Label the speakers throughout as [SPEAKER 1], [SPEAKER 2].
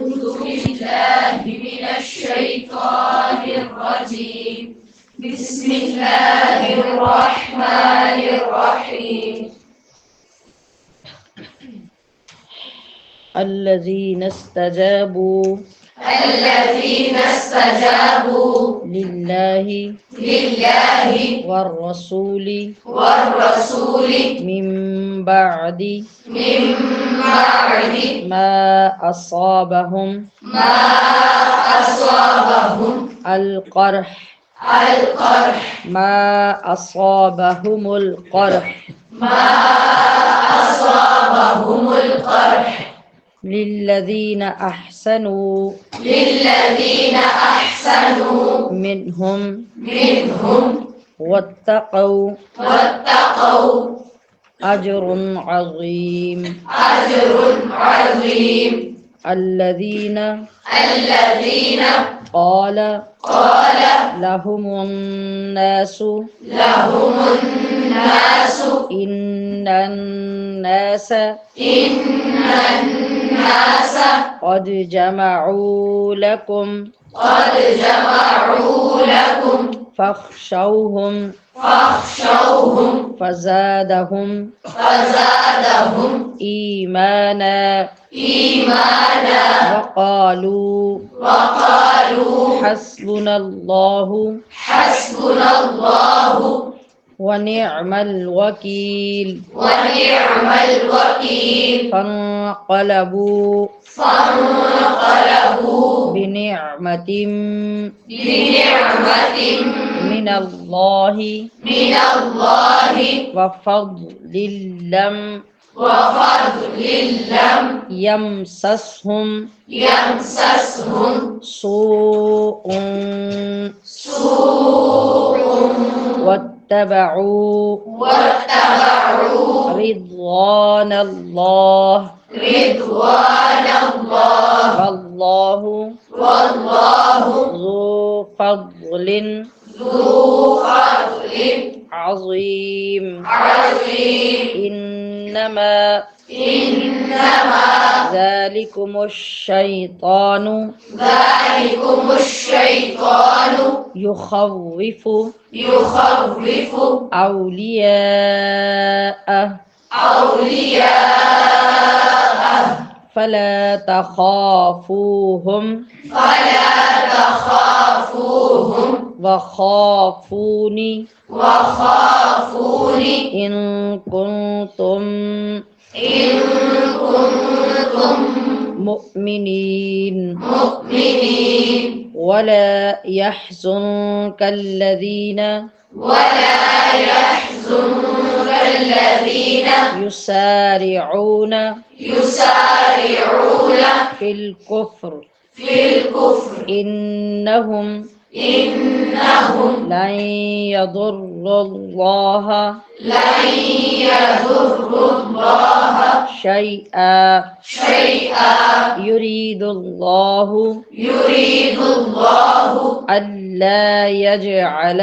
[SPEAKER 1] بالله من الشيطان الرجيم. بسم الله الرحمن الرحيم.
[SPEAKER 2] الذين استجابوا لله والرسول من بعد ما أصابهم القرح ما أصابهم القرح للذين أحسنوا منهم واتقوا أجر عظيم. الذين قال لهم الناس إن الناس قد جمعوا لكم فاخشوهم فزادهم إيمانا وقالوا حسبنا الله ونعم الوكيل. فانقلبوا بنعمة من الله وفضل لم يمسسهم سوء واتبعوا رضوان الله والله ذو فضل عظيم. إنما ذلكم الشيطان يخوف أولياءه فلا تخافوهم وخافوني إن كنتم مؤمنين. ولا يحزنك الذين يسارعون في الكفر إنهم لن يضروا الله شيئا يريد الله ألا يجعل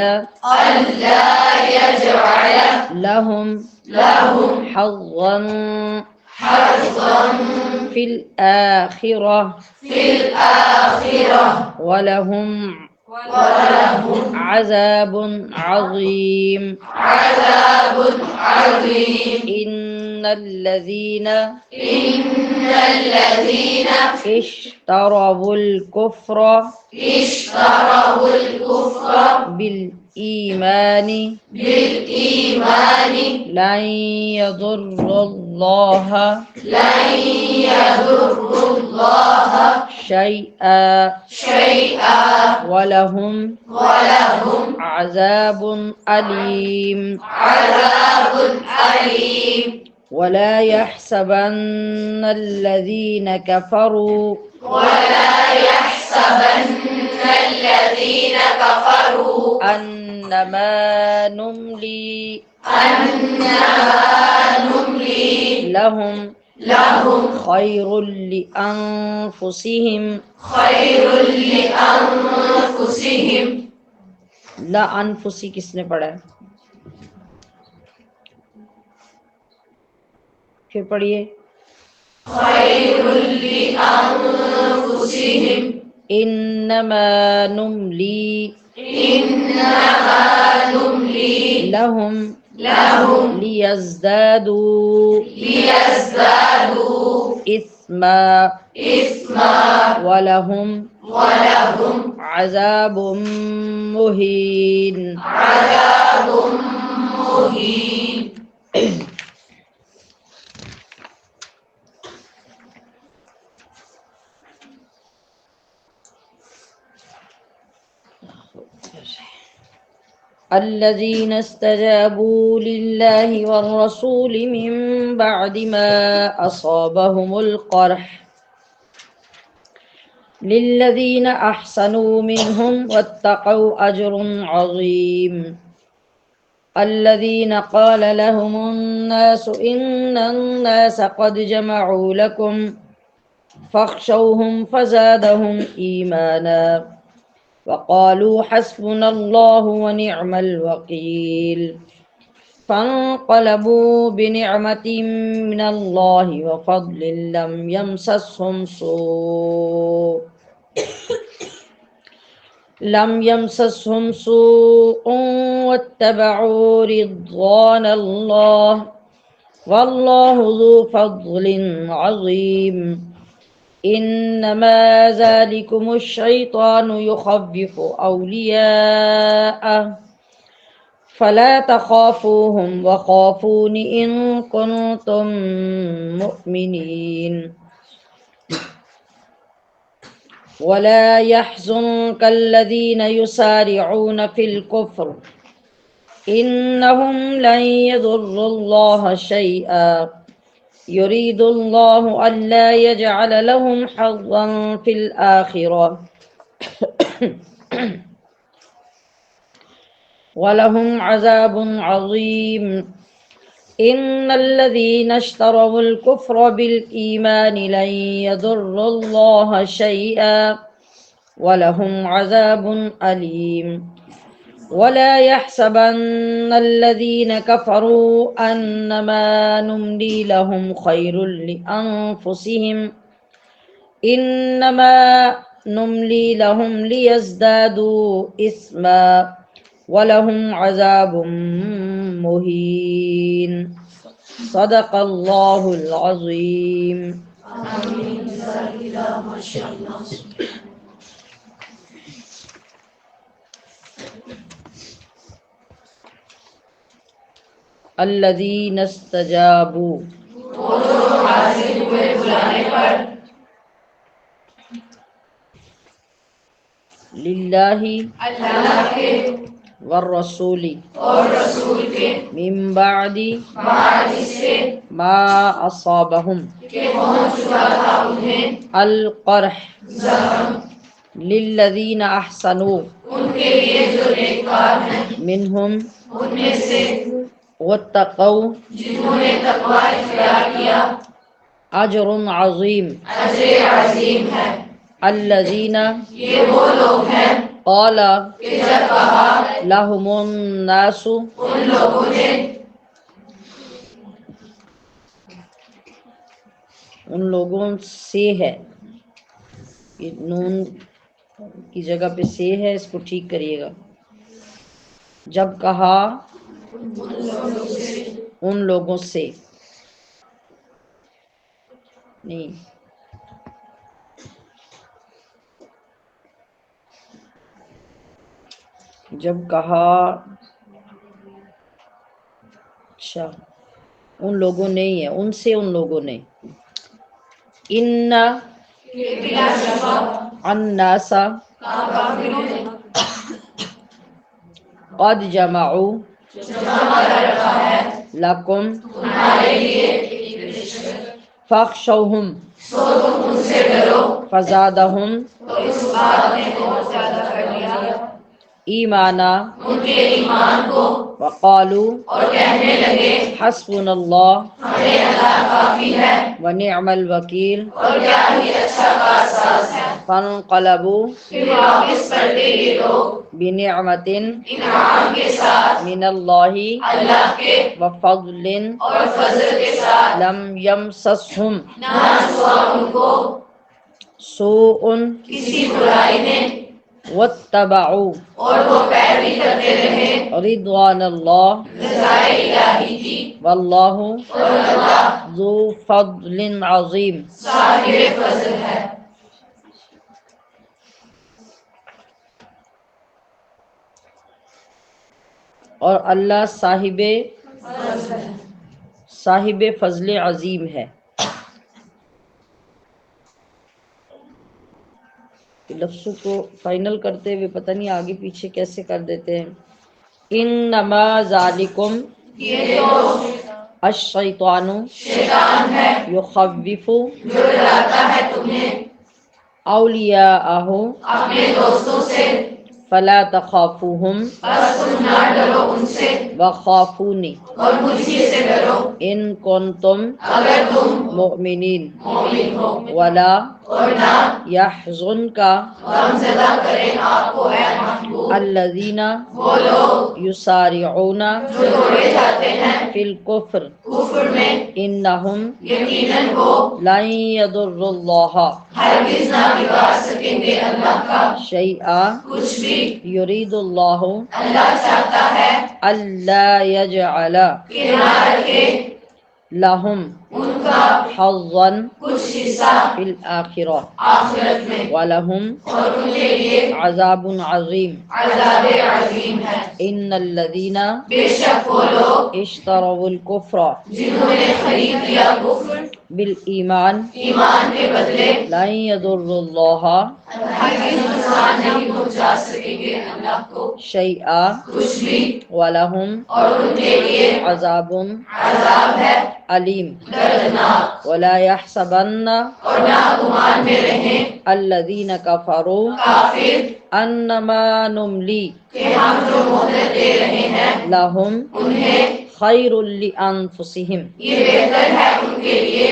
[SPEAKER 2] لهم حظا في الآخرة ولهم عذاب عظيم. إن الذين اشتروا الكفر بالإيمان لن يضر الله شيئا ولهم عذاب أليم. ولا يحسبن الذين كفروا أنما نملي لهم خير لأنفسهم لا انفسی کس نے پڑھا ہے؟ پھر پڑھیے. خیر لأنفسهم
[SPEAKER 1] أنفسهم
[SPEAKER 2] إنما نملي
[SPEAKER 1] إنما نملي
[SPEAKER 2] لهم
[SPEAKER 1] لهم
[SPEAKER 2] ليزدادوا إثما ولهم عذاب مهين. الذين استجابوا لله والرسول من بعد ما أصابهم القرح للذين أحسنوا منهم واتقوا أجر عظيم. الذين قال لهم الناس إن الناس قد جمعوا لكم فاخشوهم فزادهم إيمانا وقالوا حسبنا الله ونعم الوكيل. فانقلبوا بنعمة من الله وفضل لم يمسسهم سوء واتبعوا رضوان الله والله ذو فضل عظيم. إنما ذلكم الشيطان يخوف أولياءه فلا تخافوهم وخافون إن كنتم مؤمنين. ولا يحزنك الذين يسارعون في الكفر إنهم لن يضروا الله شيئا يريد الله ألا يجعل لهم حظا في الآخرة ولهم عذاب عظيم. إن الذين اشتروا الكفر بالإيمان لن يضروا الله شيئا ولهم عذاب أليم. ولا يحسبن الذين كفروا أنما نملي لهم خير لأنفسهم إنما نملي لهم ليزدادوا إثما ولهم عذاب مهين. صدق الله العظيم. الذین استجابوا
[SPEAKER 1] حاضر ہوئے بلانے پر
[SPEAKER 2] للہ
[SPEAKER 1] اللہ کے
[SPEAKER 2] والرسول
[SPEAKER 1] اور رسول کے
[SPEAKER 2] من بعد
[SPEAKER 1] بعد سے
[SPEAKER 2] ما اصابہم
[SPEAKER 1] کہ پہنچ چکا تھا انہیں
[SPEAKER 2] القرح
[SPEAKER 1] زخم
[SPEAKER 2] للذین احسنوا
[SPEAKER 1] ان کے لیے جو نیککار ہیں
[SPEAKER 2] منہم
[SPEAKER 1] ان میں سے
[SPEAKER 2] واتقوا
[SPEAKER 1] جنہوں نے تقوی اختیار کیا
[SPEAKER 2] اجر عظیم
[SPEAKER 1] اجر عظیم ہے.
[SPEAKER 2] الذین
[SPEAKER 1] یہ وہ لوگ ہیں
[SPEAKER 2] قال
[SPEAKER 1] کہ جب کہا
[SPEAKER 2] لهم الناس
[SPEAKER 1] ان لوگوں نے
[SPEAKER 2] ان لوگوں سے ہے، یہ نون کی جگہ پہ سے ہے، اس کو ٹھیک کریے گا. جب کہا ان لوگوں سے نہیں، جب کہا اچھا ان لوگوں نے ہی ہے، ان سے ان لوگوں نے ان
[SPEAKER 1] بلا شبہ
[SPEAKER 2] الناس
[SPEAKER 1] کافروں نے
[SPEAKER 2] قد جمعوا
[SPEAKER 1] جمع کر رکھا ہے
[SPEAKER 2] لکم
[SPEAKER 1] تمہارے لیے
[SPEAKER 2] فاخشوہم
[SPEAKER 1] سو تم ان سے ڈرو.
[SPEAKER 2] فزادہم
[SPEAKER 1] تو اس بات نے بہت زیادہ کر دیا
[SPEAKER 2] ایمانا
[SPEAKER 1] ان کے ایمان کو
[SPEAKER 2] وقالوا
[SPEAKER 1] اور کہنے لگے
[SPEAKER 2] حسبنا اللہ
[SPEAKER 1] ہمیں اللہ کافی ہے
[SPEAKER 2] ونعم الوکیل.
[SPEAKER 1] اور کیا ہی اچھا کارساز ہے.
[SPEAKER 2] فانقلبوا
[SPEAKER 1] پھر واپس پلٹے یہ لوگ
[SPEAKER 2] بنعمت
[SPEAKER 1] انعام کے ساتھ
[SPEAKER 2] من اللہ
[SPEAKER 1] اللہ کے
[SPEAKER 2] وفضل
[SPEAKER 1] اور فضل کے ساتھ
[SPEAKER 2] لم یمسسہم
[SPEAKER 1] نہ چھوا ان کو
[SPEAKER 2] سوء
[SPEAKER 1] کسی برائی نے
[SPEAKER 2] واتبعوا
[SPEAKER 1] اور وہ پیروی کرتے رہے
[SPEAKER 2] رضوان اللہ
[SPEAKER 1] رضائے الہی کی
[SPEAKER 2] واللہ
[SPEAKER 1] اور اللہ
[SPEAKER 2] ذو فضل عظیم.
[SPEAKER 1] صاحب فضل ہے.
[SPEAKER 2] اور اللہ صاحب فضل عظیم ہے. لفظوں کو فائنل کرتے ہوئے پتہ نہیں آگے پیچھے کیسے کر دیتے ہیں. انما ذالکم
[SPEAKER 1] یہ تو
[SPEAKER 2] الشیطان
[SPEAKER 1] شیطان ہے
[SPEAKER 2] یخوف
[SPEAKER 1] جو ڈراتا ہے تمہیں
[SPEAKER 2] اولیاءہ
[SPEAKER 1] اپنے دوستوں سے
[SPEAKER 2] فلا تخافوہم
[SPEAKER 1] بس تم نہ ڈرو ان سے
[SPEAKER 2] وخافونی
[SPEAKER 1] اور مجھ ہی سے ڈرو
[SPEAKER 2] ان کنتم
[SPEAKER 1] اگر تم
[SPEAKER 2] مؤمنین
[SPEAKER 1] مومن ہو
[SPEAKER 2] ولا
[SPEAKER 1] اور نہ
[SPEAKER 2] یحزنک
[SPEAKER 1] غمزدہ کریں آپ کو اے محبوب
[SPEAKER 2] الذین
[SPEAKER 1] وہ لوگ
[SPEAKER 2] یسارعون
[SPEAKER 1] جو دوڑے جاتے ہیں
[SPEAKER 2] فی الکفر
[SPEAKER 1] کفر میں
[SPEAKER 2] انہم
[SPEAKER 1] یقیناً وہ
[SPEAKER 2] لن یضروا اللہ
[SPEAKER 1] ہرگز نہ بگاڑ سکیں گے اللہ کا
[SPEAKER 2] شیئا
[SPEAKER 1] کچھ بھی.
[SPEAKER 2] یرید اللہ
[SPEAKER 1] اللہ چاہتا ہے
[SPEAKER 2] الا یجعل
[SPEAKER 1] کہ نہ رکھے
[SPEAKER 2] لہم
[SPEAKER 1] ان کا
[SPEAKER 2] حظا
[SPEAKER 1] کچھ حصہ
[SPEAKER 2] فی الآخرہ
[SPEAKER 1] آخرت میں
[SPEAKER 2] ولہم
[SPEAKER 1] اور ان کے لیے
[SPEAKER 2] عذاب عظیم.
[SPEAKER 1] عذاب عظیم ہے.
[SPEAKER 2] ان الذین
[SPEAKER 1] بے شک وہ لوگ
[SPEAKER 2] اشتروا الکفر
[SPEAKER 1] جنہوں نے خرید لیا کفر
[SPEAKER 2] بالایمان
[SPEAKER 1] ایمان کے بدلے
[SPEAKER 2] لن یضروا اللہ
[SPEAKER 1] ہرگز نقصان نہیں پہنچا سکیں گے اللہ کو
[SPEAKER 2] شیئا
[SPEAKER 1] کچھ بھی
[SPEAKER 2] ولہم
[SPEAKER 1] اور ان کے لیے
[SPEAKER 2] عذاب
[SPEAKER 1] عذاب ہے
[SPEAKER 2] علیم.
[SPEAKER 1] دردناک.
[SPEAKER 2] ولا یحسبن
[SPEAKER 1] اور نہ گمان میں رہیں
[SPEAKER 2] الذین کفروا
[SPEAKER 1] کافر
[SPEAKER 2] انما نملی
[SPEAKER 1] کہ ہم جو مہلت دے رہے ہیں
[SPEAKER 2] لہم
[SPEAKER 1] انہیں
[SPEAKER 2] خیر لانفسہم
[SPEAKER 1] یہ بہتر ہے ان کے لیے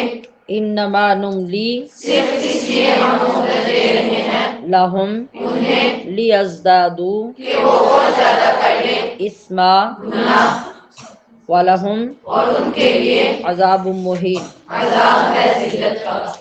[SPEAKER 2] انما نملی
[SPEAKER 1] صرف اس لیے ہم مہلت دے رہے ہیں
[SPEAKER 2] لہم
[SPEAKER 1] انہیں
[SPEAKER 2] لیزدادوا
[SPEAKER 1] کہ وہ اور زیادہ کر لیں
[SPEAKER 2] اثما
[SPEAKER 1] گناہ
[SPEAKER 2] ولہم
[SPEAKER 1] اور ان کے لیے
[SPEAKER 2] عذاب مہین.
[SPEAKER 1] عذاب ہے ذلت کا.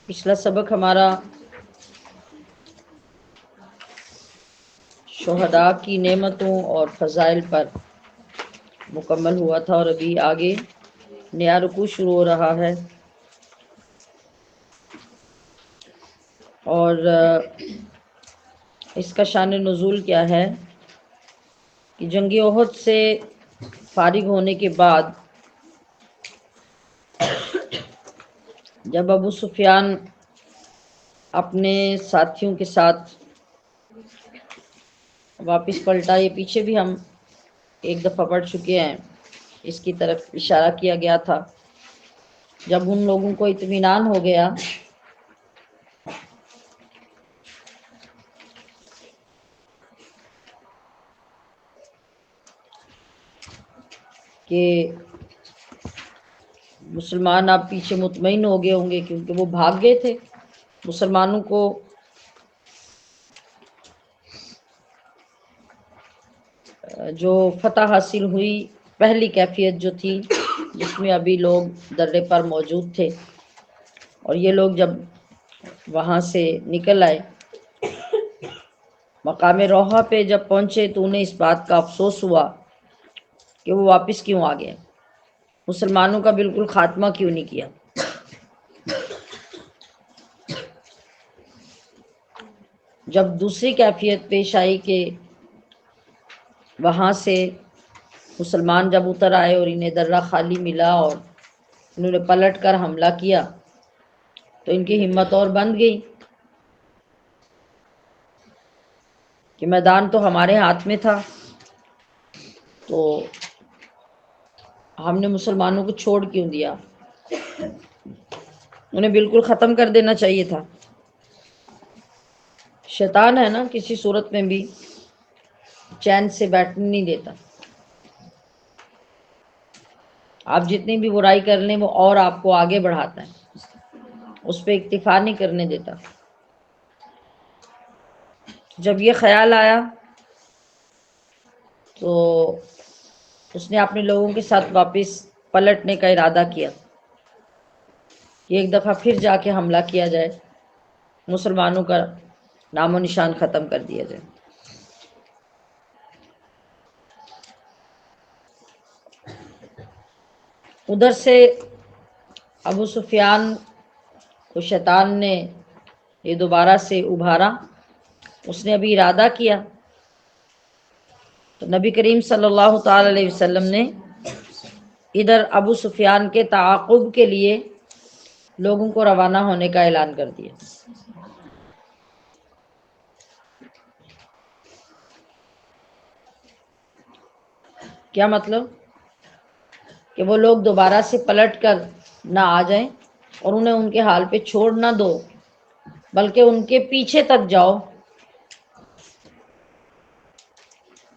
[SPEAKER 2] پچھلا سبق ہمارا شہداء کی نعمتوں اور فضائل پر مکمل ہوا تھا، اور ابھی آگے نیا رکوع شروع ہو رہا ہے. اور اس کا شان نزول کیا ہے کہ جنگ احد سے فارغ ہونے کے بعد جب ابو سفیان اپنے ساتھیوں کے ساتھ واپس پلٹا، یہ پیچھے بھی ہم ایک دفعہ پڑھ چکے ہیں، اس کی طرف اشارہ کیا گیا تھا. جب ان لوگوں کو اطمینان ہو گیا کہ مسلمان اب پیچھے مطمئن ہو گئے ہوں گے، کیونکہ وہ بھاگ گئے تھے. مسلمانوں کو جو فتح حاصل ہوئی، پہلی کیفیت جو تھی جس میں ابھی لوگ درے پر موجود تھے، اور یہ لوگ جب وہاں سے نکل آئے مقام روحہ پہ جب پہنچے تو انہیں اس بات کا افسوس ہوا کہ وہ واپس کیوں آ گئے، مسلمانوں کا بالکل خاتمہ کیوں نہیں کیا. جب دوسری کیفیت پیش آئی کہ وہاں سے مسلمان جب اتر آئے اور انہیں درہ خالی ملا اور انہوں نے پلٹ کر حملہ کیا، تو ان کی ہمت اور بند گئی کہ میدان تو ہمارے ہاتھ میں تھا، تو ہم نے مسلمانوں کو چھوڑ کیوں دیا؟ انہیں بالکل ختم کر دینا چاہیے تھا۔ شیطان ہے نا، کسی صورت میں بھی چین سے بیٹھنے نہیں دیتا۔ آپ جتنی بھی برائی کر لیں وہ اور آپ کو آگے بڑھاتا ہے، اس پہ اکتفا نہیں کرنے دیتا۔ جب یہ خیال آیا تو اس نے اپنے لوگوں کے ساتھ واپس پلٹنے کا ارادہ کیا کہ ایک دفعہ پھر جا کے حملہ کیا جائے، مسلمانوں کا نام و نشان ختم کر دیا جائے۔ ادھر سے ابو سفیان کو شیطان نے یہ دوبارہ سے ابھارا، اس نے ابھی ارادہ کیا تو نبی کریم صلی اللہ تعالی علیہ وسلم نے ادھر ابو سفیان کے تعاقب کے لیے لوگوں کو روانہ ہونے کا اعلان کر دیا۔ کیا مطلب؟ کہ وہ لوگ دوبارہ سے پلٹ کر نہ آ جائیں اور انہیں ان کے حال پہ چھوڑ نہ دو، بلکہ ان کے پیچھے تک جاؤ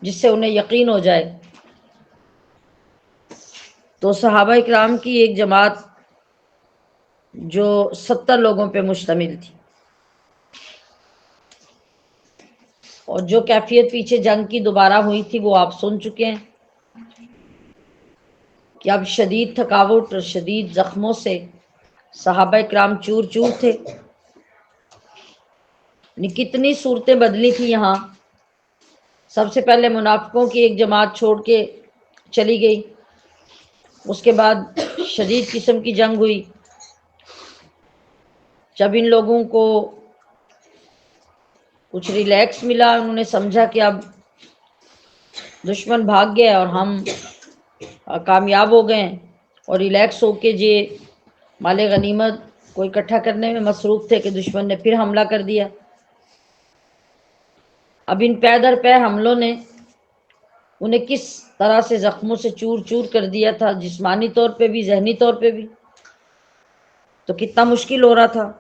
[SPEAKER 2] جس سے انہیں یقین ہو جائے۔ تو صحابہ اکرام کی ایک جماعت جو 70 لوگوں پہ مشتمل تھی، اور جو کیفیت پیچھے جنگ کی دوبارہ ہوئی تھی وہ آپ سن چکے ہیں کہ اب شدید تھکاوٹ اور شدید زخموں سے صحابہ اکرام چور چور تھے۔ یعنی کتنی صورتیں بدلی تھی یہاں۔ سب سے پہلے منافقوں کی ایک جماعت چھوڑ کے چلی گئی، اس کے بعد شدید قسم کی جنگ ہوئی۔ جب ان لوگوں کو کچھ ریلیکس ملا، انہوں نے سمجھا کہ اب دشمن بھاگ گیا اور ہم کامیاب ہو گئے ہیں، اور ریلیکس ہو کے مال غنیمت کو اکٹھا کرنے میں مصروف تھے کہ دشمن نے پھر حملہ کر دیا۔ اب ان پے در پے حملوں نے انہیں کس طرح سے زخموں سے چور چور کر دیا تھا، جسمانی طور پہ بھی ذہنی طور پہ بھی، تو کتنا مشکل ہو رہا تھا۔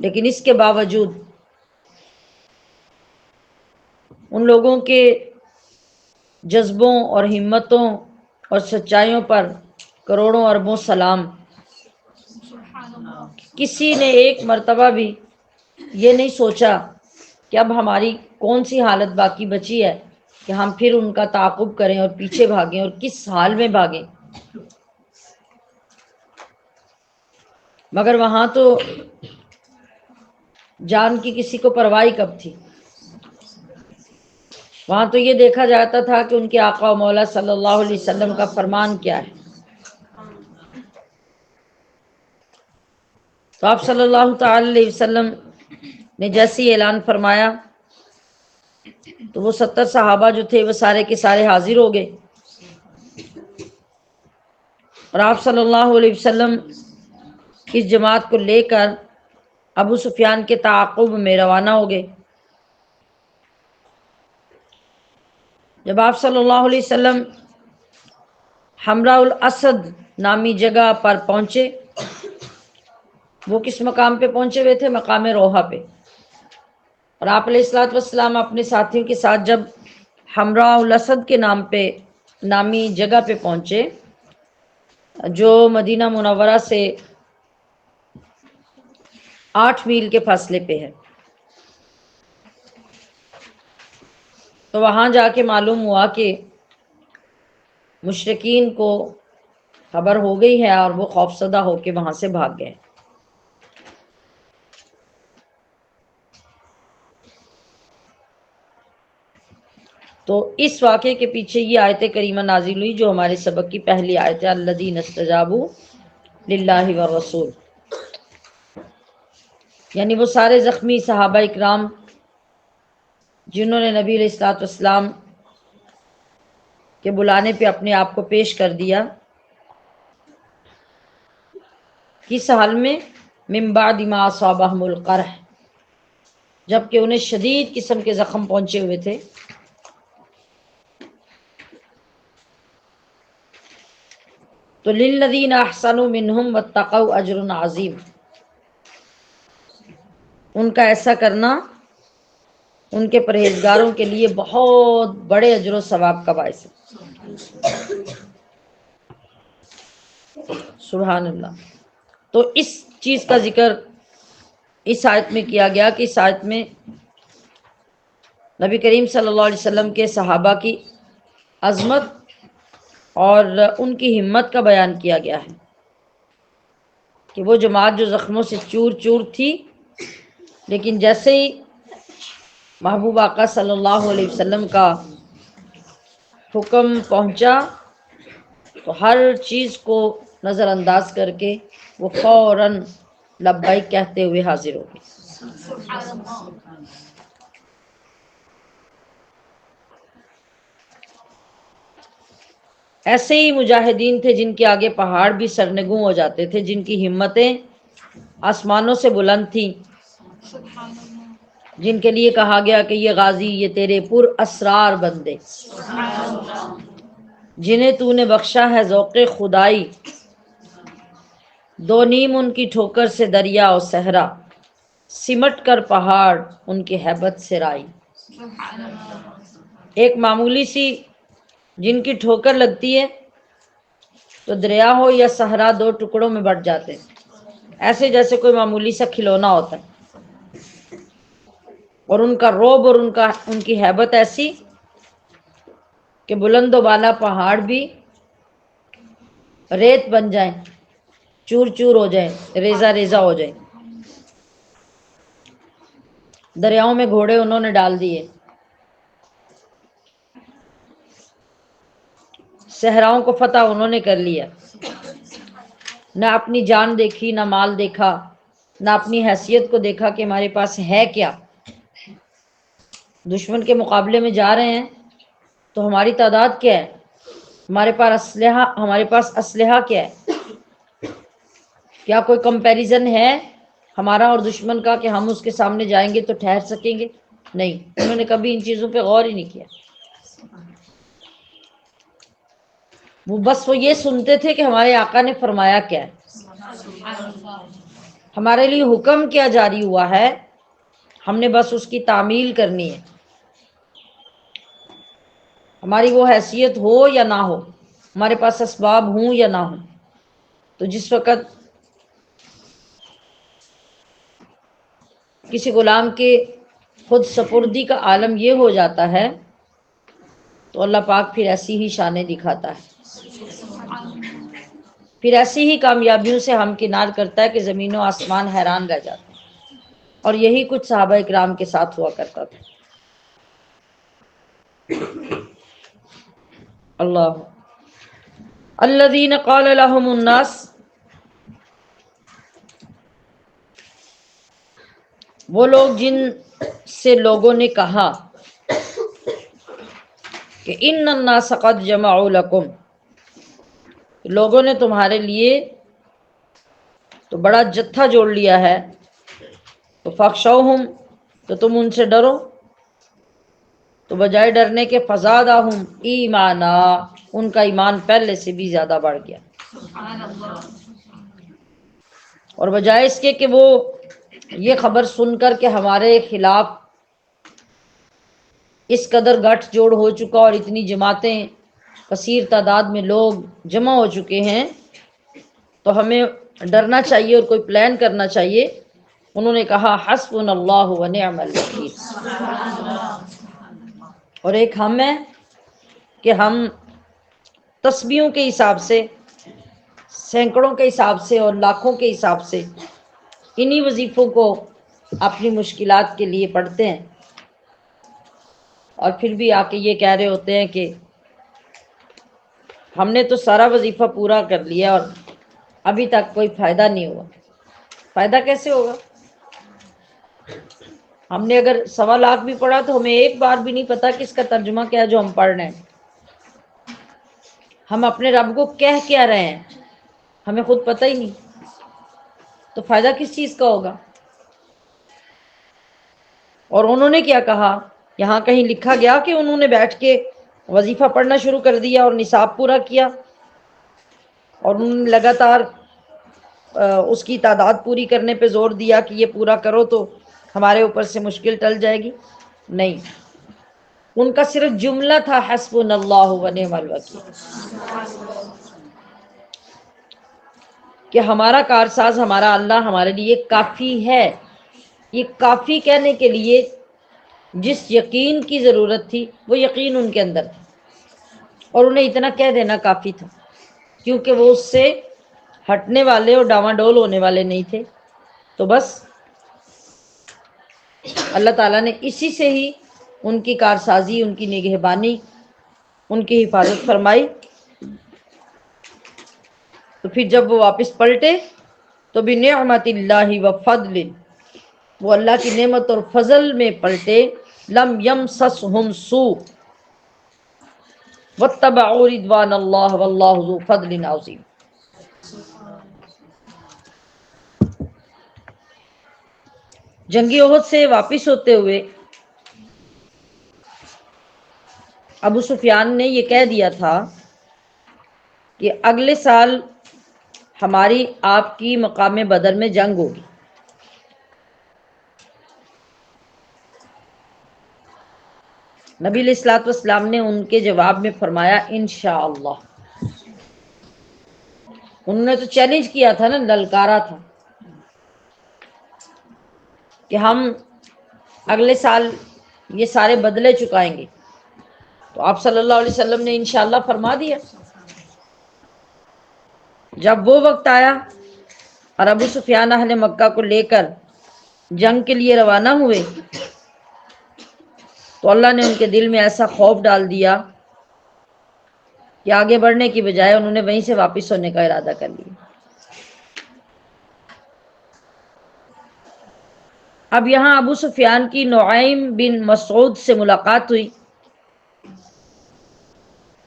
[SPEAKER 2] لیکن اس کے باوجود ان لوگوں کے جذبوں اور ہمتوں اور سچائیوں پر کروڑوں اربوں سلام۔ کسی نے ایک مرتبہ بھی یہ نہیں سوچا کہ اب ہماری کون سی حالت باقی بچی ہے کہ ہم پھر ان کا تعاقب کریں اور پیچھے بھاگیں، اور کس حال میں بھاگیں۔ مگر وہاں تو جان کی کسی کو پرواہ کب تھی؟ وہاں تو یہ دیکھا جاتا تھا کہ ان کے آقا و مولا صلی اللہ علیہ وسلم کا فرمان کیا ہے۔ تو آپ صلی اللہ تعالی علیہ وسلم نے جیسے اعلان فرمایا تو وہ 70 صحابہ جو تھے وہ سارے کے سارے حاضر ہو گئے، اور آپ صلی اللہ علیہ وسلم اس جماعت کو لے کر ابو سفیان کے تعاقب میں روانہ ہو گئے۔ جب آپ صلی اللہ علیہ وسلم حمراء الاسد نامی جگہ پر پہنچے، وہ کس مقام پہ پہنچے ہوئے تھے؟ مقام روحا پہ۔ اور آپ علیہ الصلوۃ والسلام اپنے ساتھیوں کے ساتھ جب حمراء الاسد کے نامی جگہ پہ پہنچے، جو مدینہ منورہ سے 8 میل کے فاصلے پہ ہے، تو وہاں جا کے معلوم ہوا کہ مشرکین کو خبر ہو گئی ہے اور وہ خوفزدہ ہو کے وہاں سے بھاگ گئے۔ تو اس واقعے کے پیچھے یہ آیت کریمہ نازل ہوئی جو ہمارے سبق کی پہلی آیت ہے، الذین استجابوا للہ والرسول۔ یعنی وہ سارے زخمی صحابہ اکرام جنہوں نے نبی علیہ الصلوۃ والسلام کے بلانے پہ اپنے آپ کو پیش کر دیا، کس حال میں؟ من بعد ما اصابهم القرح، جبکہ انہیں شدید قسم کے زخم پہنچے ہوئے تھے. تو للذین احسنوا منہم واتقوا اجر عظیم، ان کا ایسا کرنا ان کے پرہیزگاروں کے لیے بہت بڑے اجر و ثواب کا باعث ہے. سبحان اللہ. تو اس چیز کا ذکر اس آیت میں کیا گیا کہ اس آیت میں نبی کریم صلی اللہ علیہ وسلم کے صحابہ کی عظمت اور ان کی ہمت کا بیان کیا گیا ہے کہ وہ جماعت جو زخموں سے چور چور تھی، لیکن جیسے ہی محبوب آقا صلی اللہ علیہ وسلم کا حکم پہنچا تو ہر چیز کو نظر انداز کر کے وہ فوراً لبیک کہتے ہوئے حاضر ہو گئے. ایسے ہی مجاہدین تھے جن کے آگے پہاڑ بھی سرنگوں ہو جاتے تھے، جن کی ہمتیں آسمانوں سے بلند تھیں، جن کے لیے کہا گیا کہ یہ غازی، یہ تیرے پر اسرار بندے جنہیں تو نے بخشا ہے ذوق خدائی، دو نیم ان کی ٹھوکر سے دریا و صحرا، سمٹ کر پہاڑ ان کی ہیبت سے رائی. ایک معمولی سی جن کی ٹھوکر لگتی ہے تو دریا ہو یا صحرا دو ٹکڑوں میں بٹ جاتے ہیں، ایسے جیسے کوئی معمولی سا کھلونا ہوتا ہے. اور ان کا رعب اور ان کی ہیبت ایسی کہ بلند و بالا پہاڑ بھی ریت بن جائیں، چور چور ہو جائیں، ریزہ ریزہ ہو جائیں. دریاؤں میں گھوڑے انہوں نے ڈال دیے، صحراؤں کو فتح انہوں نے کر لیا. نہ اپنی جان دیکھی، نہ مال دیکھا، نہ اپنی حیثیت کو دیکھا کہ ہمارے پاس ہے کیا. دشمن کے مقابلے میں جا رہے ہیں تو ہماری تعداد کیا ہے، ہمارے پاس اسلحہ کیا ہے، کیا کوئی کمپیریزن ہے ہمارا اور دشمن کا کہ ہم اس کے سامنے جائیں گے تو ٹھہر سکیں گے؟ نہیں، انہوں نے کبھی ان چیزوں پہ غور ہی نہیں کیا. وہ یہ سنتے تھے کہ ہمارے آقا نے فرمایا کیا ہے، ہمارے لیے حکم کیا جاری ہوا ہے، ہم نے بس اس کی تعمیل کرنی ہے. ہماری وہ حیثیت ہو یا نہ ہو، ہمارے پاس اسباب ہوں یا نہ ہوں. تو جس وقت کسی غلام کے خود سپردی کا عالم یہ ہو جاتا ہے تو اللہ پاک پھر ایسی ہی شانیں دکھاتا ہے، پھر ایسی ہی کامیابیوں سے ہمکنار کرتا ہے کہ زمین و آسمان حیران رہ جاتے ہیں. اور یہی کچھ صحابہ اکرام کے ساتھ ہوا کرتا تھا. اللہ. الذین قال لهم الناس، وہ لوگ جن سے لوگوں نے کہا کہ ان الناس قد جمعوا لکم، لوگوں نے تمہارے لیے تو بڑا جتھا جوڑ لیا ہے، تو فخشوہم، تو تم ان سے ڈرو. تو بجائے ڈرنے کے فزادہم ایمانا، ان کا ایمان پہلے سے بھی زیادہ بڑھ گیا. اور بجائے اس کے کہ وہ یہ خبر سن کر کہ ہمارے خلاف اس قدر گٹھ جوڑ ہو چکا اور اتنی جماعتیں کثیر تعداد میں لوگ جمع ہو چکے ہیں تو ہمیں ڈرنا چاہیے اور کوئی پلان کرنا چاہیے، انہوں نے کہا حسبنا اللہ و نعم الوکیل. اور ایک ہم ہے کہ ہم تسبیحوں کے حساب سے، سینکڑوں کے حساب سے اور لاکھوں کے حساب سے انہی وظیفوں کو اپنی مشکلات کے لیے پڑھتے ہیں، اور پھر بھی آ کے یہ کہہ رہے ہوتے ہیں کہ ہم نے تو سارا وظیفہ پورا کر لیا اور ابھی تک کوئی فائدہ نہیں ہوا. فائدہ کیسے ہوگا؟ ہم نے اگر 1.25 بھی پڑھا تو ہمیں ایک بار بھی نہیں پتا کہ اس کا ترجمہ کیا ہے جو ہم پڑھ رہے ہیں. ہم اپنے رب کو کہہ کیا رہے ہیں، ہمیں خود پتہ ہی نہیں. تو فائدہ کس چیز کا ہوگا؟ اور انہوں نے کیا کہا؟ یہاں کہیں لکھا گیا کہ انہوں نے بیٹھ کے وظیفہ پڑھنا شروع کر دیا اور نصاب پورا کیا، اور انہوں نے لگاتار اس کی تعداد پوری کرنے پہ زور دیا کہ یہ پورا کرو تو ہمارے اوپر سے مشکل ٹل جائے گی؟ نہیں، ان کا صرف جملہ تھا حسبنا اللہ و نعم الوکیل، کہ ہمارا کارساز ہمارا اللہ ہمارے لیے کافی ہے۔ یہ کافی کہنے کے لیے جس یقین کی ضرورت تھی وہ یقین ان کے اندر تھا، اور انہیں اتنا کہہ دینا کافی تھا، کیونکہ وہ اس سے ہٹنے والے اور ڈاواڈول ہونے والے نہیں تھے۔ تو بس اللہ تعالیٰ نے اسی سے ہی ان کی کارسازی، ان کی نگہبانی، ان کی حفاظت فرمائی۔ تو پھر جب وہ واپس پلٹے تو بنعمت اللہ و فضل، وہ اللہ کی نعمت اور فضل میں پلٹے۔ لم یمسسہم سوء واتبعوا رضوان اللہ واللہ ذو فضل عظیم۔ جنگی احد سے واپس ہوتے ہوئے ابو سفیان نے یہ کہہ دیا تھا کہ اگلے سال ہماری آپ کی مقام بدر میں جنگ ہوگی۔ نبی علیہ الصلوۃ والسلام نے ان کے جواب میں فرمایا انشاءاللہ۔ انہوں نے تو چیلنج کیا تھا نا، للکارا تھا کہ ہم اگلے سال یہ سارے بدلے چکائیں گے، تو آپ صلی اللہ علیہ وسلم نے انشاءاللہ فرما دیا۔ جب وہ وقت آیا اور ابو سفیان اہل مکہ کو لے کر جنگ کے لیے روانہ ہوئے تو اللہ نے ان کے دل میں ایسا خوف ڈال دیا کہ آگے بڑھنے کی بجائے انہوں نے وہیں سے واپس ہونے کا ارادہ کر لیا۔ اب یہاں ابو سفیان کی نعیم بن مسعود سے ملاقات ہوئی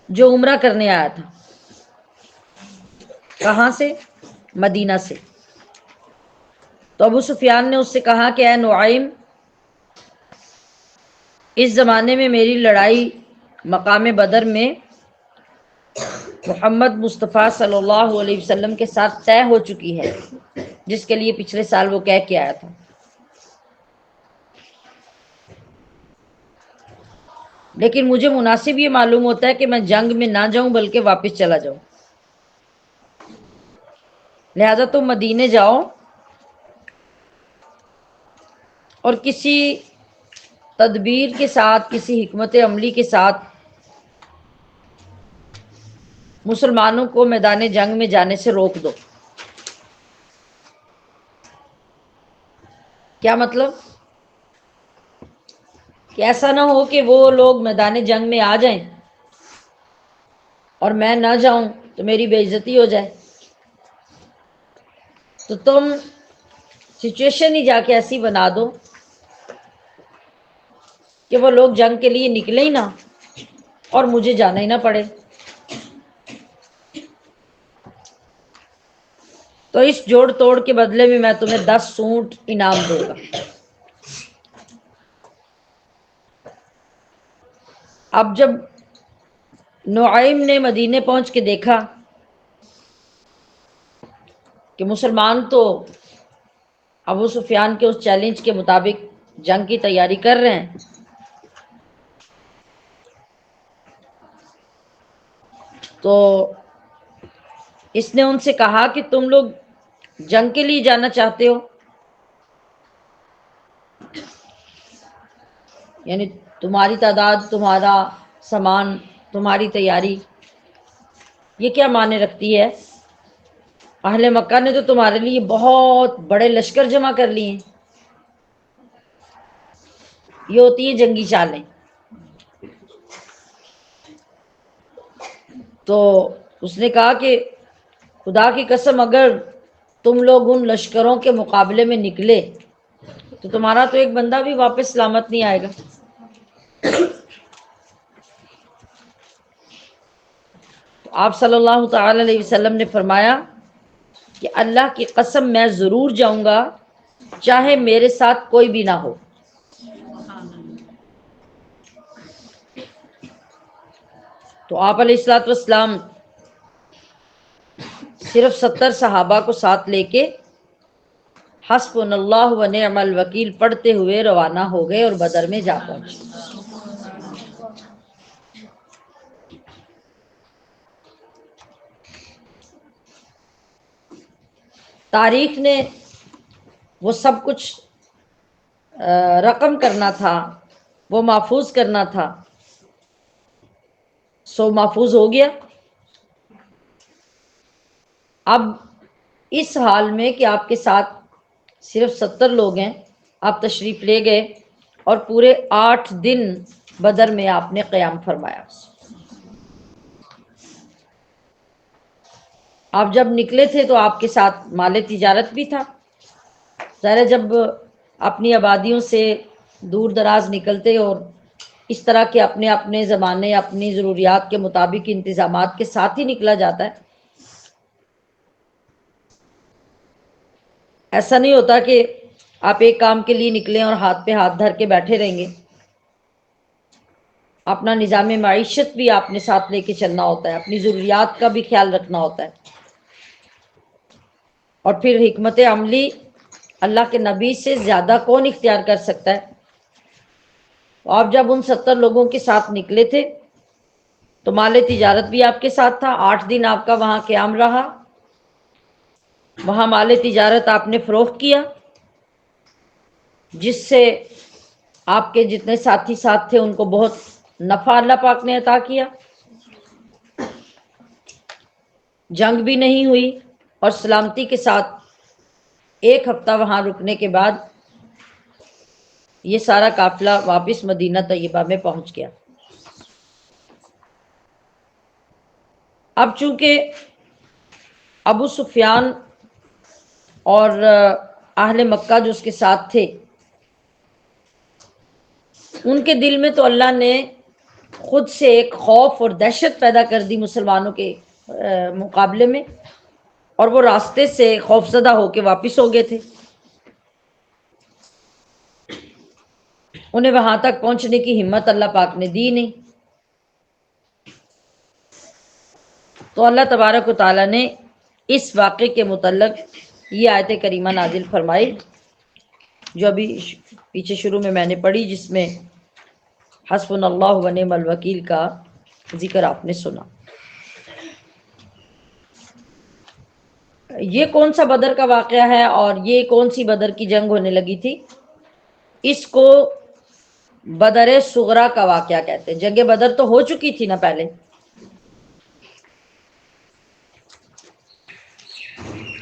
[SPEAKER 2] جو عمرہ کرنے آیا تھا۔ کہاں سے؟ مدینہ سے۔ تو ابو سفیان نے اس سے کہا کہ اے نعیم، اس زمانے میں میری لڑائی مقام بدر میں محمد مصطفیٰ صلی اللہ علیہ وسلم کے ساتھ طے ہو چکی ہے، جس کے لیے پچھلے سال وہ کہہ کے آیا تھا۔ لیکن مجھے مناسب یہ معلوم ہوتا ہے کہ میں جنگ میں نہ جاؤں بلکہ واپس چلا جاؤں، لہذا تم مدینے جاؤ اور کسی تدبیر کے ساتھ، کسی حکمت عملی کے ساتھ مسلمانوں کو میدان جنگ میں جانے سے روک دو۔ کیا مطلب؟ کہ ایسا نہ ہو کہ وہ لوگ میدان جنگ میں آ جائیں اور میں نہ جاؤں تو میری بے عزتی ہو جائے۔ تو تم سچویشن ہی جا کے ایسی بنا دو کہ وہ لوگ جنگ کے لیے نکلے ہی نہ اور مجھے جانا ہی نہ پڑے۔ تو اس جوڑ توڑ کے بدلے میں تمہیں 10 اونٹ انعام دوں گا۔ اب جب نعیم نے مدینے پہنچ کے دیکھا کہ مسلمان تو ابو سفیان کے اس چیلنج کے مطابق جنگ کی تیاری کر رہے ہیں، تو اس نے ان سے کہا کہ تم لوگ جنگ کے لیے جانا چاہتے ہو، یعنی تمہاری تعداد، تمہارا سامان، تمہاری تیاری یہ کیا معنی رکھتی ہے؟ اہل مکہ نے تو تمہارے لیے بہت بڑے لشکر جمع کر لیے ہیں۔ یہ ہوتی ہیں جنگی چالیں۔ تو اس نے کہا کہ خدا کی قسم اگر تم لوگ ان لشکروں کے مقابلے میں نکلے تو تمہارا تو ایک بندہ بھی واپس سلامت نہیں آئے گا۔ تو آپ صلی اللہ تعالی علیہ وسلم نے فرمایا کہ اللہ کی قسم میں ضرور جاؤں گا چاہے میرے ساتھ کوئی بھی نہ ہو۔ تو آپ علیہ الصلوۃ والسلام صرف 70 صحابہ کو ساتھ لے کے حسبنا اللہ و نعم الوکیل پڑھتے ہوئے روانہ ہو گئے اور بدر میں جا پہنچے۔ تاریخ نے وہ سب کچھ رقم کرنا تھا، وہ محفوظ کرنا تھا، سو محفوظ ہو گیا۔ اب اس حال میں کہ آپ کے ساتھ صرف 70 لوگ ہیں، آپ تشریف لے گئے اور پورے 8 دن بدر میں آپ نے قیام فرمایا۔ آپ جب نکلے تھے تو آپ کے ساتھ مال تجارت بھی تھا، ظاہر جب اپنی آبادیوں سے دور دراز نکلتے اور اس طرح کے اپنے اپنے زمانے اپنی ضروریات کے مطابق انتظامات کے ساتھ ہی نکلا جاتا ہے۔ ایسا نہیں ہوتا کہ آپ ایک کام کے لیے نکلیں اور ہاتھ پہ ہاتھ دھر کے بیٹھے رہیں گے، اپنا نظام معیشت بھی آپ نے ساتھ لے کے چلنا ہوتا ہے، اپنی ضروریات کا بھی خیال رکھنا ہوتا ہے، اور پھر حکمت عملی اللہ کے نبی سے زیادہ کون اختیار کر سکتا ہے۔ آپ جب ان 70 لوگوں کے ساتھ نکلے تھے تو مال تجارت بھی آپ کے ساتھ تھا، 8 دن آپ کا وہاں قیام رہا، وہاں مال تجارت آپ نے فروخت کیا، جس سے آپ کے جتنے ساتھی ساتھ تھے ان کو بہت نفع اللہ پاک نے عطا کیا، جنگ بھی نہیں ہوئی، اور سلامتی کے ساتھ 1 ہفتہ وہاں رکنے کے بعد یہ سارا قافلہ واپس مدینہ طیبہ میں پہنچ گیا۔ اب چونکہ ابو سفیان اور اہل مکہ جو اس کے ساتھ تھے، ان کے دل میں تو اللہ نے خود سے ایک خوف اور دہشت پیدا کر دی مسلمانوں کے مقابلے میں، اور وہ راستے سے خوفزدہ ہو کے واپس ہو گئے تھے، انہیں وہاں تک پہنچنے کی ہمت اللہ پاک نے دی نہیں۔ تو اللہ تبارک و تعالیٰ نے اس واقعے کے متعلق یہ آیت کریمہ نازل فرمائی جو ابھی پیچھے شروع میں نے پڑھی، جس میں حسبنا اللہ و نعم الوکیل کا ذکر آپ نے سنا۔ یہ کون سا بدر کا واقعہ ہے اور یہ کون سی بدر کی جنگ ہونے لگی تھی؟ اس کو بدر صغرا کا واقعہ کہتے ہیں۔ جنگ بدر تو ہو چکی تھی نا پہلے،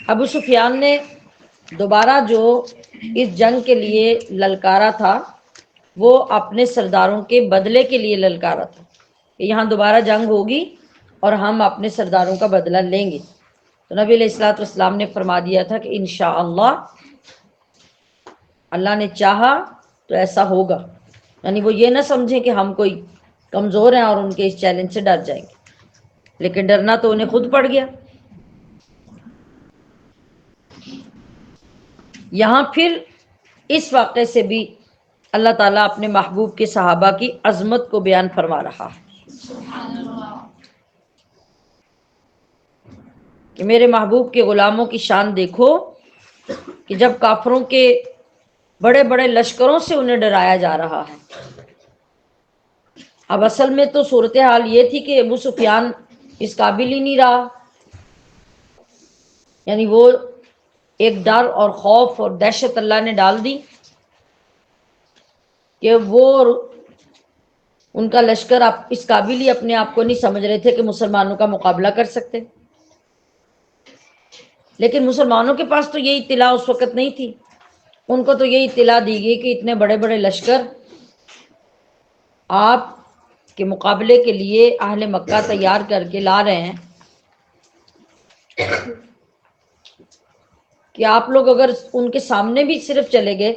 [SPEAKER 2] ابو سفیان نے دوبارہ جو اس جنگ کے لیے للکارا تھا وہ اپنے سرداروں کے بدلے کے لیے للکارا تھا کہ یہاں دوبارہ جنگ ہوگی اور ہم اپنے سرداروں کا بدلہ لیں گے۔ تو نبی علیہ الصلوۃ والسلام نے فرما دیا تھا کہ انشاءاللہ اللہ نے چاہا تو ایسا ہوگا، یعنی وہ یہ نہ سمجھیں کہ ہم کوئی کمزور ہیں اور ان کے اس چیلنج سے ڈر جائیں گے، لیکن ڈرنا تو انہیں خود پڑ گیا۔ یہاں پھر اس واقعے سے بھی اللہ تعالیٰ اپنے محبوب کے صحابہ کی عظمت کو بیان فرما رہا ہے کہ میرے محبوب کے غلاموں کی شان دیکھو کہ جب کافروں کے بڑے بڑے لشکروں سے انہیں ڈرایا جا رہا ہے۔ اب اصل میں تو صورتحال یہ تھی کہ ابو سفیان اس قابل ہی نہیں رہا، یعنی وہ ایک ڈر اور خوف اور دہشت اللہ نے ڈال دی کہ وہ ان کا لشکر اس قابل ہی اپنے آپ کو نہیں سمجھ رہے تھے کہ مسلمانوں کا مقابلہ کر سکتے۔ لیکن مسلمانوں کے پاس تو یہ اطلاع اس وقت نہیں تھی، ان کو تو یہ اطلاع دی گئی کہ اتنے بڑے بڑے لشکر آپ کے مقابلے کے لیے اہل مکہ تیار کر کے لا رہے ہیں کہ آپ لوگ اگر ان کے سامنے بھی صرف چلے گئے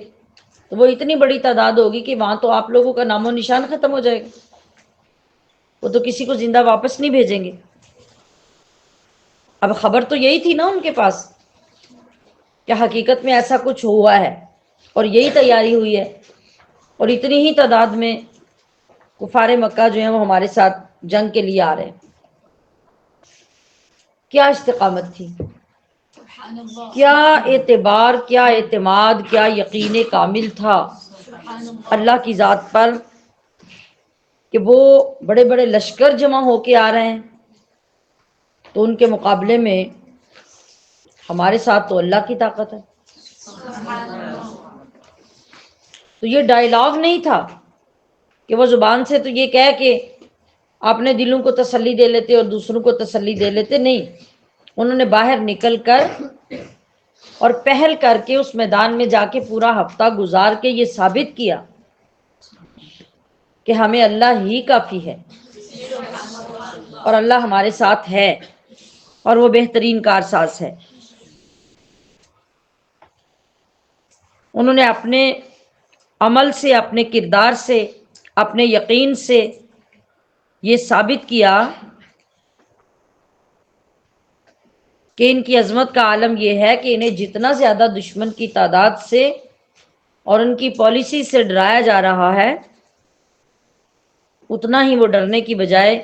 [SPEAKER 2] تو وہ اتنی بڑی تعداد ہوگی کہ وہاں تو آپ لوگوں کا نام و نشان ختم ہو جائے گا، وہ تو کسی کو زندہ واپس نہیں بھیجیں گے۔ اب خبر تو یہی تھی نا ان کے پاس کہ حقیقت میں ایسا کچھ ہوا ہے اور یہی تیاری ہوئی ہے، اور اتنی ہی تعداد میں کفار مکہ جو ہیں وہ ہمارے ساتھ جنگ کے لیے آ رہے ہیں۔ کیا استقامت تھی، کیا اعتبار، کیا اعتماد، کیا یقین کامل تھا اللہ کی ذات پر کہ وہ بڑے بڑے لشکر جمع ہو کے آ رہے ہیں تو ان کے مقابلے میں ہمارے ساتھ تو اللہ کی طاقت ہے۔ تو یہ ڈائلاگ نہیں تھا کہ وہ زبان سے تو یہ کہہ کے اپنے دلوں کو تسلی دے لیتے اور دوسروں کو تسلی دے لیتے، نہیں، انہوں نے باہر نکل کر اور پہل کر کے اس میدان میں جا کے پورا ہفتہ گزار کے یہ ثابت کیا کہ ہمیں اللہ ہی کافی ہے اور اللہ ہمارے ساتھ ہے اور وہ بہترین کارساز ہے۔ انہوں نے اپنے عمل سے، اپنے کردار سے، اپنے یقین سے یہ ثابت کیا کہ ان کی عظمت کا عالم یہ ہے کہ انہیں جتنا زیادہ دشمن کی تعداد سے اور ان کی پالیسی سے ڈرایا جا رہا ہے، اتنا ہی وہ ڈرنے کی بجائے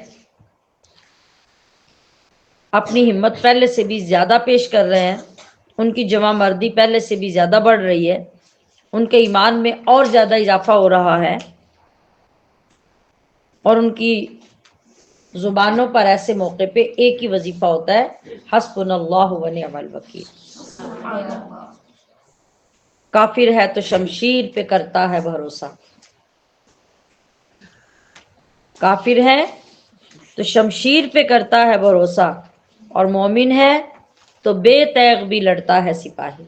[SPEAKER 2] اپنی ہمت پہلے سے بھی زیادہ پیش کر رہے ہیں، ان کی جمع مردی پہلے سے بھی زیادہ بڑھ رہی ہے، ان کے ایمان میں اور زیادہ اضافہ ہو رہا ہے، اور ان کی زبانوں پر ایسے موقع پہ ایک ہی وظیفہ ہوتا ہے، حسبنا اللہ و نعم الوکیل۔ کافر ہے تو شمشیر پہ کرتا ہے بھروسہ، کافر ہے تو شمشیر پہ کرتا ہے بھروسہ، اور مومن ہے تو بے تیغ بھی لڑتا ہے سپاہی۔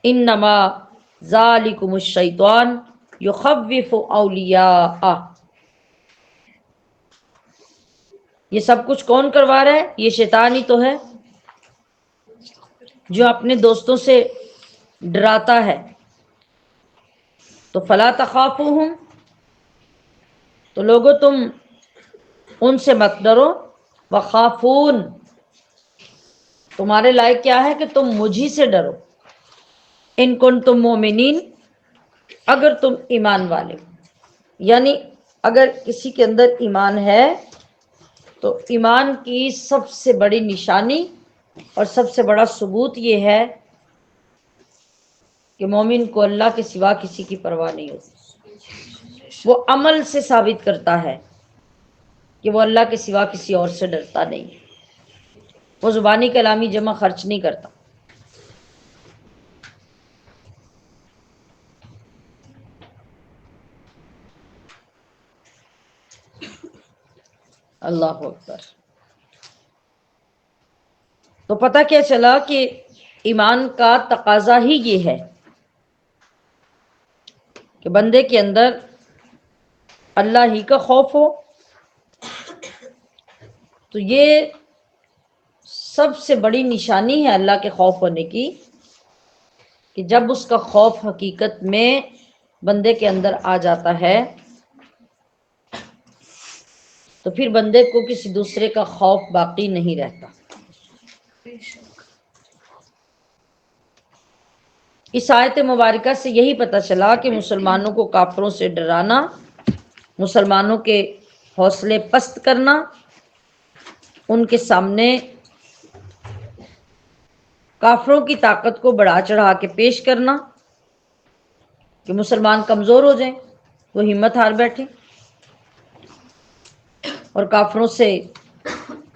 [SPEAKER 2] انما ذالکم الشیطان یخوف اولیاءہ، یہ سب کچھ کون کروا رہا ہے؟ یہ شیطان ہی تو ہے جو اپنے دوستوں سے ڈراتا ہے۔ تو فلا تخافوہم، تو لوگو تم ان سے مت ڈرو، وخافون، تمہارے لائق کیا ہے کہ تم مجھی سے ڈرو، ان کنتم مومنین، اگر تم ایمان والے ہو۔ یعنی اگر کسی کے اندر ایمان ہے تو ایمان کی سب سے بڑی نشانی اور سب سے بڑا ثبوت یہ ہے کہ مومن کو اللہ کے سوا کسی کی پرواہ نہیں ہوتی، وہ عمل سے ثابت کرتا ہے کہ وہ اللہ کے سوا کسی اور سے ڈرتا نہیں، وہ زبانی کلامی جمع خرچ نہیں کرتا۔ اللہ اکبر۔ تو پتہ کیا چلا کہ ایمان کا تقاضا ہی یہ ہے کہ بندے کے اندر اللہ ہی کا خوف ہو۔ تو یہ سب سے بڑی نشانی ہے اللہ کے خوف ہونے کی کہ جب اس کا خوف حقیقت میں بندے کے اندر آ جاتا ہے تو پھر بندے کو کسی دوسرے کا خوف باقی نہیں رہتا۔ اس آیت مبارکہ سے یہی پتہ چلا کہ مسلمانوں کو کافروں سے ڈرانا، مسلمانوں کے حوصلے پست کرنا، ان کے سامنے کافروں کی طاقت کو بڑھا چڑھا کے پیش کرنا کہ مسلمان کمزور ہو جائیں، وہ ہمت ہار بیٹھے اور کافروں سے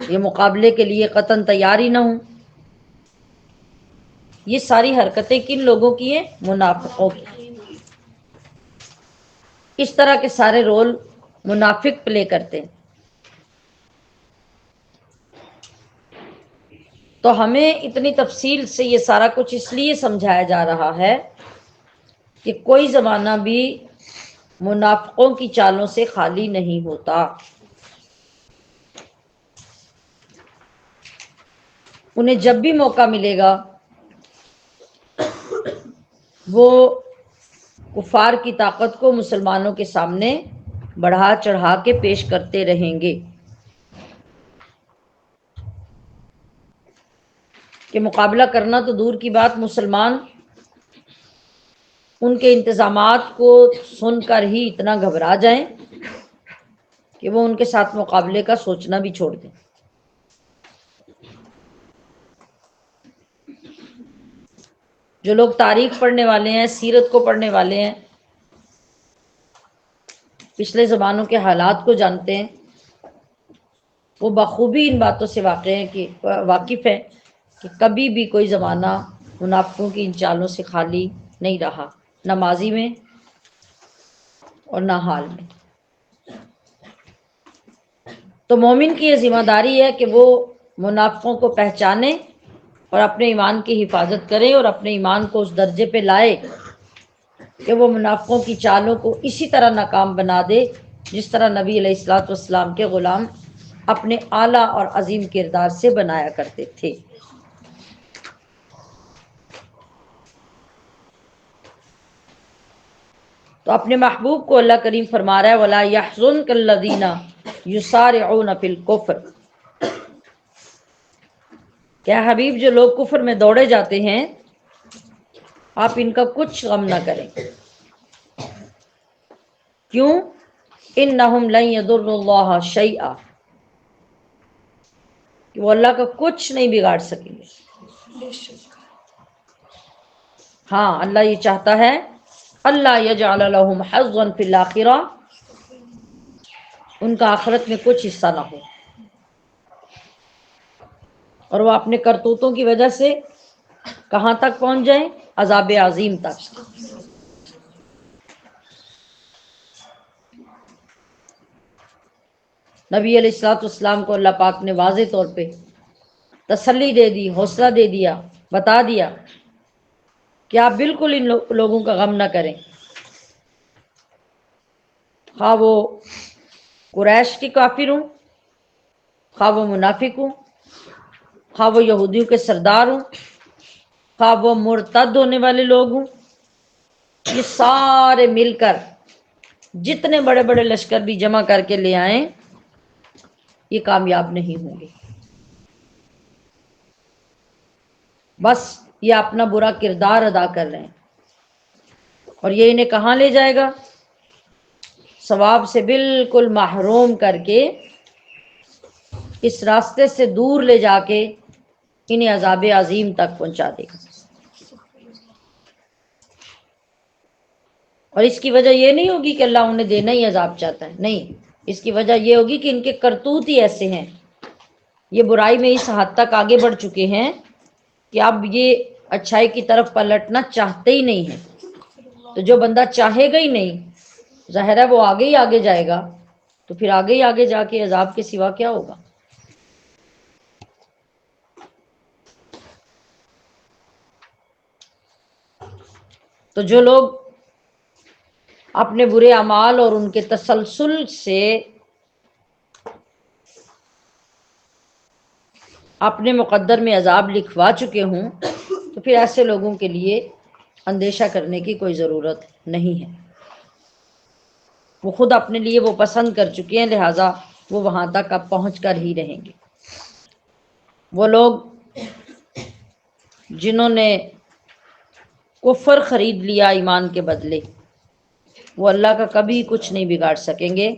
[SPEAKER 2] یہ مقابلے کے لیے قطعاً تیاری نہ ہوں۔ یہ ساری حرکتیں کن لوگوں کی ہیں؟ منافقوں کی۔ اس طرح کے سارے رول منافق پلے کرتے ہیں۔ تو ہمیں اتنی تفصیل سے یہ سارا کچھ اس لیے سمجھایا جا رہا ہے کہ کوئی زمانہ بھی منافقوں کی چالوں سے خالی نہیں ہوتا۔ انہیں جب بھی موقع ملے گا وہ کفار کی طاقت کو مسلمانوں کے سامنے بڑھا چڑھا کے پیش کرتے رہیں گے۔ کہ مقابلہ کرنا تو دور کی بات، مسلمان ان کے انتظامات کو سن کر ہی اتنا گھبرا جائیں کہ وہ ان کے ساتھ مقابلے کا سوچنا بھی چھوڑ دیں۔ جو لوگ تاریخ پڑھنے والے ہیں، سیرت کو پڑھنے والے ہیں، پچھلے زمانوں کے حالات کو جانتے ہیں، وہ بخوبی ان باتوں سے واقف ہیں کہ کبھی بھی کوئی زمانہ منافقوں کی ان چالوں سے خالی نہیں رہا، نہ ماضی میں اور نہ حال میں۔ تو مومن کی یہ ذمہ داری ہے کہ وہ منافقوں کو پہچانے اور اپنے ایمان کی حفاظت کرے اور اپنے ایمان کو اس درجے پہ لائے کہ وہ منافقوں کی چالوں کو اسی طرح ناکام بنا دے جس طرح نبی علیہ الصلوۃ والسلام کے غلام اپنے اعلیٰ اور عظیم کردار سے بنایا کرتے تھے۔ تو اپنے محبوب کو اللہ کریم فرما رہا ہے وَلَا يَحْزُنْكَ الَّذِينَ يُسَارِعُونَ فِي الْكُفْرِ، کیا حبیب جو لوگ کفر میں دوڑے جاتے ہیں آپ ان کا کچھ غم نہ کریں۔ کیوں؟ اِنَّهُمْ لَن يَضُرُّوا اللَّهَ شَيْئًا، کہ وہ اللہ کا کچھ نہیں بگاڑ سکیں گے۔ ہاں اللہ یہ چاہتا ہے اللہ یجعل لهم حظا فی الآخرہ، ان کا آخرت میں کچھ حصہ نہ ہو، اور وہ اپنے کرتوتوں کی وجہ سے کہاں تک پہنچ جائیں؟ عذاب عظیم تک۔ نبی علیہ الصلوۃ والسلام کو اللہ پاک نے واضح طور پہ تسلی دے دی، حوصلہ دے دیا، بتا دیا کہ آپ بالکل ان لوگوں کا غم نہ کریں، خواہ وہ قریش کے کافر ہوں، خواہ وہ منافق ہوں، خواہ وہ یہودیوں کے سردار ہوں، خواہ وہ مرتد ہونے والے لوگ ہوں، یہ سارے مل کر جتنے بڑے بڑے لشکر بھی جمع کر کے لے آئیں یہ کامیاب نہیں ہوں گے۔ بس یہ اپنا برا کردار ادا کر رہے ہیں، اور یہ انہیں کہاں لے جائے گا؟ ثواب سے بالکل محروم کر کے اس راستے سے دور لے جا کے انہیں عذاب عظیم تک پہنچا دے گا۔ اور اس کی وجہ یہ نہیں ہوگی کہ اللہ انہیں دینا ہی عذاب چاہتا ہے، نہیں، اس کی وجہ یہ ہوگی کہ ان کے کرتوت ہی ایسے ہیں، یہ برائی میں اس حد تک آگے بڑھ چکے ہیں کہ اب یہ اچھائی کی طرف پلٹنا چاہتے ہی نہیں ہیں۔ تو جو بندہ چاہے گا ہی نہیں، ظاہر ہے وہ آگے ہی آگے جائے گا، تو پھر آگے ہی آگے جا کے عذاب کے سوا کیا ہوگا؟ تو جو لوگ اپنے برے اعمال اور ان کے تسلسل سے اپنے مقدر میں عذاب لکھوا چکے ہوں تو پھر ایسے لوگوں کے لیے اندیشہ کرنے کی کوئی ضرورت نہیں ہے، وہ خود اپنے لیے وہ پسند کر چکے ہیں، لہٰذا وہ وہاں تک اب پہنچ کر ہی رہیں گے۔ وہ لوگ جنہوں نے کفر خرید لیا ایمان کے بدلے، وہ اللہ کا کبھی کچھ نہیں بگاڑ سکیں گے۔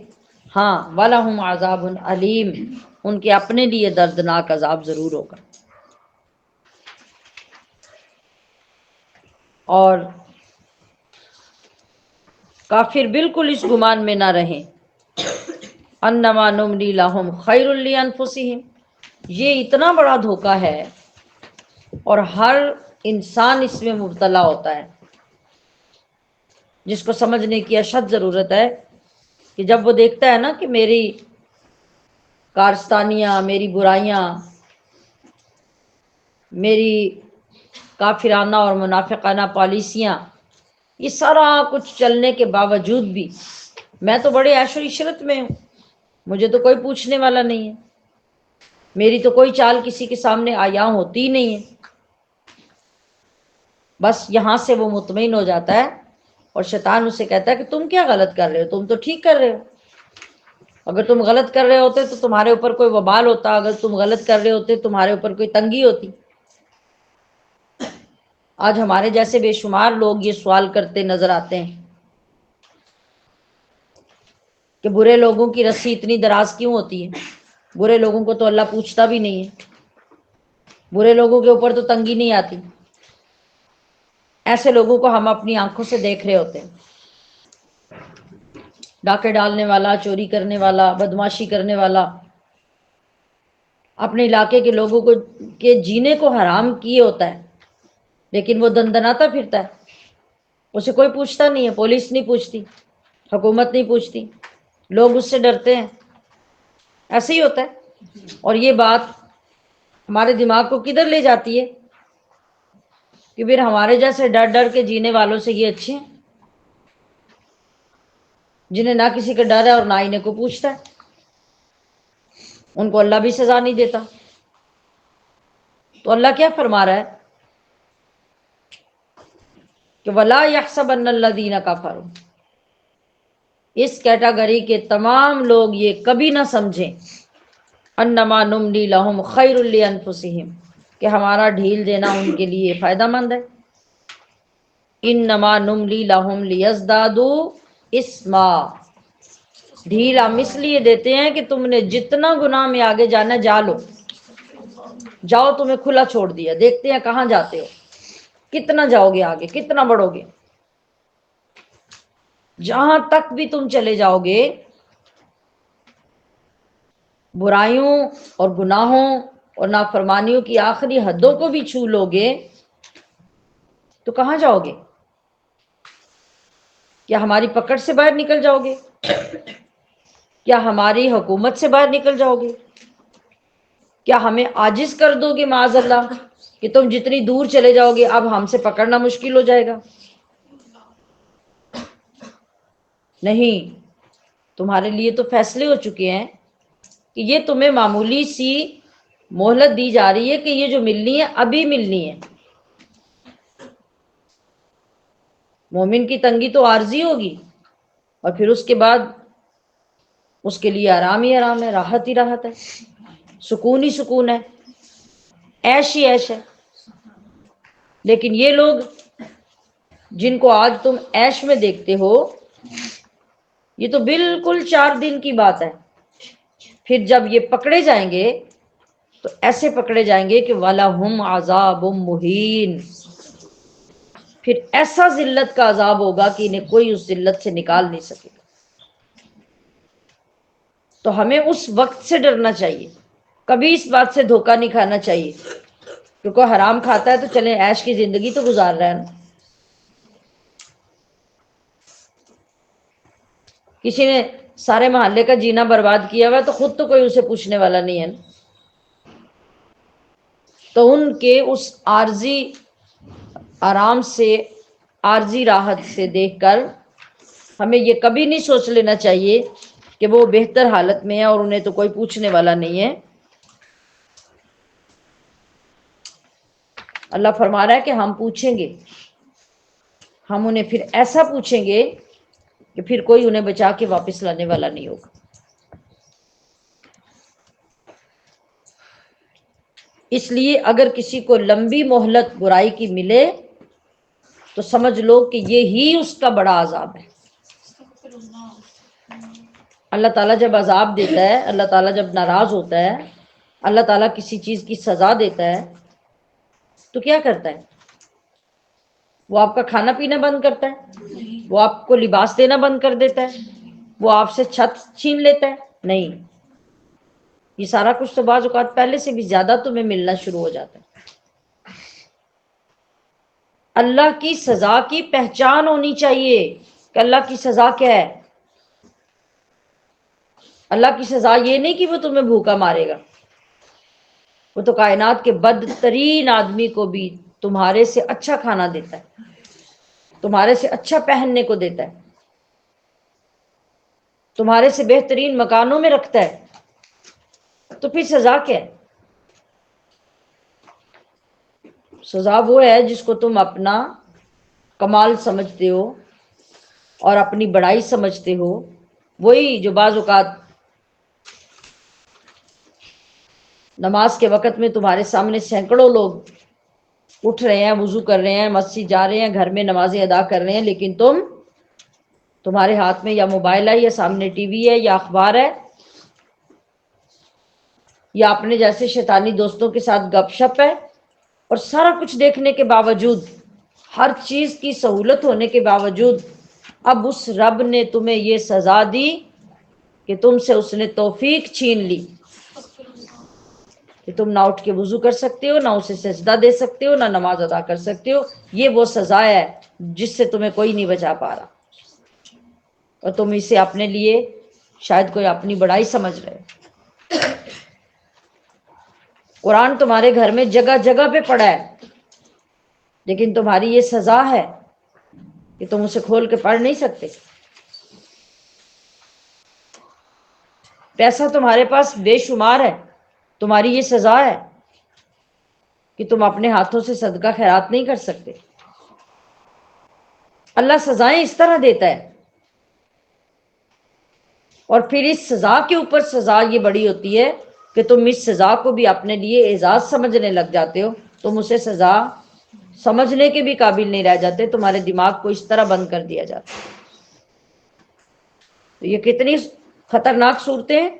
[SPEAKER 2] ہاں وَلَهُمْ عَذَابٌ عَلِيمٌ، ان کے اپنے لیے دردناک عذاب ضرور ہوگا۔ اور کافر بالکل اس گمان میں نہ رہیں انما نملی لہم خیر لانفسہم، یہ اتنا بڑا دھوکہ ہے اور ہر انسان اس میں مبتلا ہوتا ہے، جس کو سمجھنے کی اشد ضرورت ہے کہ جب وہ دیکھتا ہے نا کہ میری کارستانیاں، میری برائیاں، میری کافرانہ اور منافقانہ پالیسیاں، یہ سارا کچھ چلنے کے باوجود بھی میں تو بڑے عیش و عشرت میں ہوں، مجھے تو کوئی پوچھنے والا نہیں ہے، میری تو کوئی چال کسی کے سامنے عیاں ہوتی ہی نہیں ہے، بس یہاں سے وہ مطمئن ہو جاتا ہے اور شیطان اسے کہتا ہے کہ تم کیا غلط کر رہے ہو، تم تو ٹھیک کر رہے ہو، اگر تم غلط کر رہے ہوتے تو تمہارے اوپر کوئی وبال ہوتا، اگر تم غلط کر رہے ہوتے تمہارے اوپر کوئی تنگی ہوتی، آج ہمارے جیسے بے شمار لوگ یہ سوال کرتے نظر آتے ہیں کہ برے لوگوں کی رسی اتنی دراز کیوں ہوتی ہے؟ برے لوگوں کو تو اللہ پوچھتا بھی نہیں ہے، برے لوگوں کے اوپر تو تنگی نہیں آتی۔ ایسے لوگوں کو ہم اپنی آنکھوں سے دیکھ رہے ہوتے ہیں، ڈاکے ڈالنے والا، چوری کرنے والا، بدمعاشی کرنے والا، اپنے علاقے کے لوگوں کو کے جینے کو حرام کیے ہوتا ہے، لیکن وہ دندناتا پھرتا ہے، اسے کوئی پوچھتا نہیں ہے، پولیس نہیں پوچھتی، حکومت نہیں پوچھتی، لوگ اس سے ڈرتے ہیں۔ ایسے ہی ہوتا ہے۔ اور یہ بات ہمارے دماغ کو کدھر لے جاتی ہے کہ پھر ہمارے جیسے ڈر ڈر کے جینے والوں سے یہ اچھے ہیں، جنہیں نہ کسی کا ڈر ہے اور نہ انہیں کو پوچھتا ہے، ان کو اللہ بھی سزا نہیں دیتا۔ تو اللہ کیا فرما رہا ہے کہ وَلَا يَحْسَبَنَّ الَّذِينَ كَفَرُوا، اس کیٹاگری کے تمام لوگ یہ کبھی نہ سمجھیں انما نملی لہم خیر لانفسہم، کہ ہمارا ڈھیل دینا ان کے لیے فائدہ مند ہے۔ انما نملی لہم لیزدادوا اسما، ڈھیل ہم اس لیے دیتے ہیں کہ تم نے جتنا گناہ میں آگے جانا جا لو، جاؤ، تمہیں کھلا چھوڑ دیا، دیکھتے ہیں کہاں جاتے ہو، کتنا جاؤ گے آگے، کتنا بڑھو گے۔ جہاں تک بھی تم چلے جاؤ گے، برائیوں اور گناہوں اور نافرمانیوں کی آخری حدوں کو بھی چھو لو گے تو کہاں جاؤ گے؟ کیا ہماری پکڑ سے باہر نکل جاؤ گے؟ کیا ہماری حکومت سے باہر نکل جاؤ گے؟ کیا ہمیں عاجز کر دو گے معاذ اللہ کہ تم جتنی دور چلے جاؤ گے اب ہم سے پکڑنا مشکل ہو جائے گا؟ نہیں، تمہارے لیے تو فیصلے ہو چکے ہیں کہ یہ تمہیں معمولی سی مہلت دی جا رہی ہے کہ یہ جو ملنی ہے ابھی ملنی ہے۔ مومن کی تنگی تو عارضی ہوگی، اور پھر اس کے بعد اس کے لیے آرام ہی آرام ہے، راحت ہی راحت ہے، سکون ہی سکون ہے، عیش ہی عیش ہے۔ لیکن یہ لوگ جن کو آج تم عیش میں دیکھتے ہو، یہ تو بالکل 4 دن کی بات ہے، پھر جب یہ پکڑے جائیں گے تو ایسے پکڑے جائیں گے کہ وَلَهُمْ عَذَابٌ مُهِينٌ، پھر ایسا ذلت کا عذاب ہوگا کہ انہیں کوئی اس ذلت سے نکال نہیں سکے گا۔ تو ہمیں اس وقت سے ڈرنا چاہیے، کبھی اس بات سے دھوکہ نہیں کھانا چاہیے کہ کوئی حرام کھاتا ہے تو چلیں عیش کی زندگی تو گزار رہا ہے نا۔ کسی نے سارے محلے کا جینا برباد کیا ہوا ہے تو خود تو کوئی اسے پوچھنے والا نہیں ہے نا۔ تو ان کے اس عارضی آرام سے، عارضی راحت سے دیکھ کر ہمیں یہ کبھی نہیں سوچ لینا چاہیے کہ وہ بہتر حالت میں ہے اور انہیں تو کوئی پوچھنے والا نہیں ہے۔ اللہ فرما رہا ہے کہ ہم پوچھیں گے، ہم انہیں پھر ایسا پوچھیں گے کہ پھر کوئی انہیں بچا کے واپس لانے والا نہیں ہوگا۔ اس لیے اگر کسی کو لمبی مہلت برائی کی ملے تو سمجھ لو کہ یہی اس کا بڑا عذاب ہے۔ اللہ تعالیٰ جب عذاب دیتا ہے، اللہ تعالیٰ جب ناراض ہوتا ہے، اللہ تعالیٰ کسی چیز کی سزا دیتا ہے تو کیا کرتا ہے؟ وہ آپ کا کھانا پینا بند کرتا ہے؟ وہ آپ کو لباس دینا بند کر دیتا ہے؟ وہ آپ سے چھت چھین لیتا ہے؟ نہیں، یہ سارا کچھ تو بعض اوقات پہلے سے بھی زیادہ تمہیں ملنا شروع ہو جاتا ہے۔ اللہ کی سزا کی پہچان ہونی چاہیے کہ اللہ کی سزا کیا ہے۔ اللہ کی سزا یہ نہیں کہ وہ تمہیں بھوکا مارے گا، وہ تو کائنات کے بدترین آدمی کو بھی تمہارے سے اچھا کھانا دیتا ہے، تمہارے سے اچھا پہننے کو دیتا ہے، تمہارے سے بہترین مکانوں میں رکھتا ہے، تو پھر سزا کیا ہے؟ سزا وہ ہے جس کو تم اپنا کمال سمجھتے ہو اور اپنی بڑائی سمجھتے ہو، وہی جو بعض اوقات نماز کے وقت میں تمہارے سامنے سینکڑوں لوگ اٹھ رہے ہیں، وضو کر رہے ہیں، مسجد جا رہے ہیں، گھر میں نمازیں ادا کر رہے ہیں، لیکن تمہارے ہاتھ میں یا موبائل ہے، یا سامنے ٹی وی ہے، یا اخبار ہے، یا اپنے جیسے شیطانی دوستوں کے ساتھ گپ شپ ہے، اور سارا کچھ دیکھنے کے باوجود، ہر چیز کی سہولت ہونے کے باوجود، اب اس رب نے تمہیں یہ سزا دی کہ تم سے اس نے توفیق چھین لی کہ تم نہ اٹھ کے وضو کر سکتے ہو، نہ اسے سجدہ دے سکتے ہو، نہ نماز ادا کر سکتے ہو۔ یہ وہ سزا ہے جس سے تمہیں کوئی نہیں بچا پا رہا، اور تم اسے اپنے لیے شاید کوئی اپنی بڑائی سمجھ رہے ہو۔ قرآن تمہارے گھر میں جگہ جگہ پہ پڑا ہے، لیکن تمہاری یہ سزا ہے کہ تم اسے کھول کے پڑھ نہیں سکتے۔ پیسہ تمہارے پاس بے شمار ہے، تمہاری یہ سزا ہے کہ تم اپنے ہاتھوں سے صدقہ خیرات نہیں کر سکتے۔ اللہ سزائیں اس طرح دیتا ہے، اور پھر اس سزا کے اوپر سزا یہ بڑی ہوتی ہے کہ تم اس سزا کو بھی اپنے لیے اعزاز سمجھنے لگ جاتے ہو، تم اسے سزا سمجھنے کے بھی قابل نہیں رہ جاتے، تمہارے دماغ کو اس طرح بند کر دیا جاتا ہے۔ تو یہ کتنی خطرناک صورتیں ہیں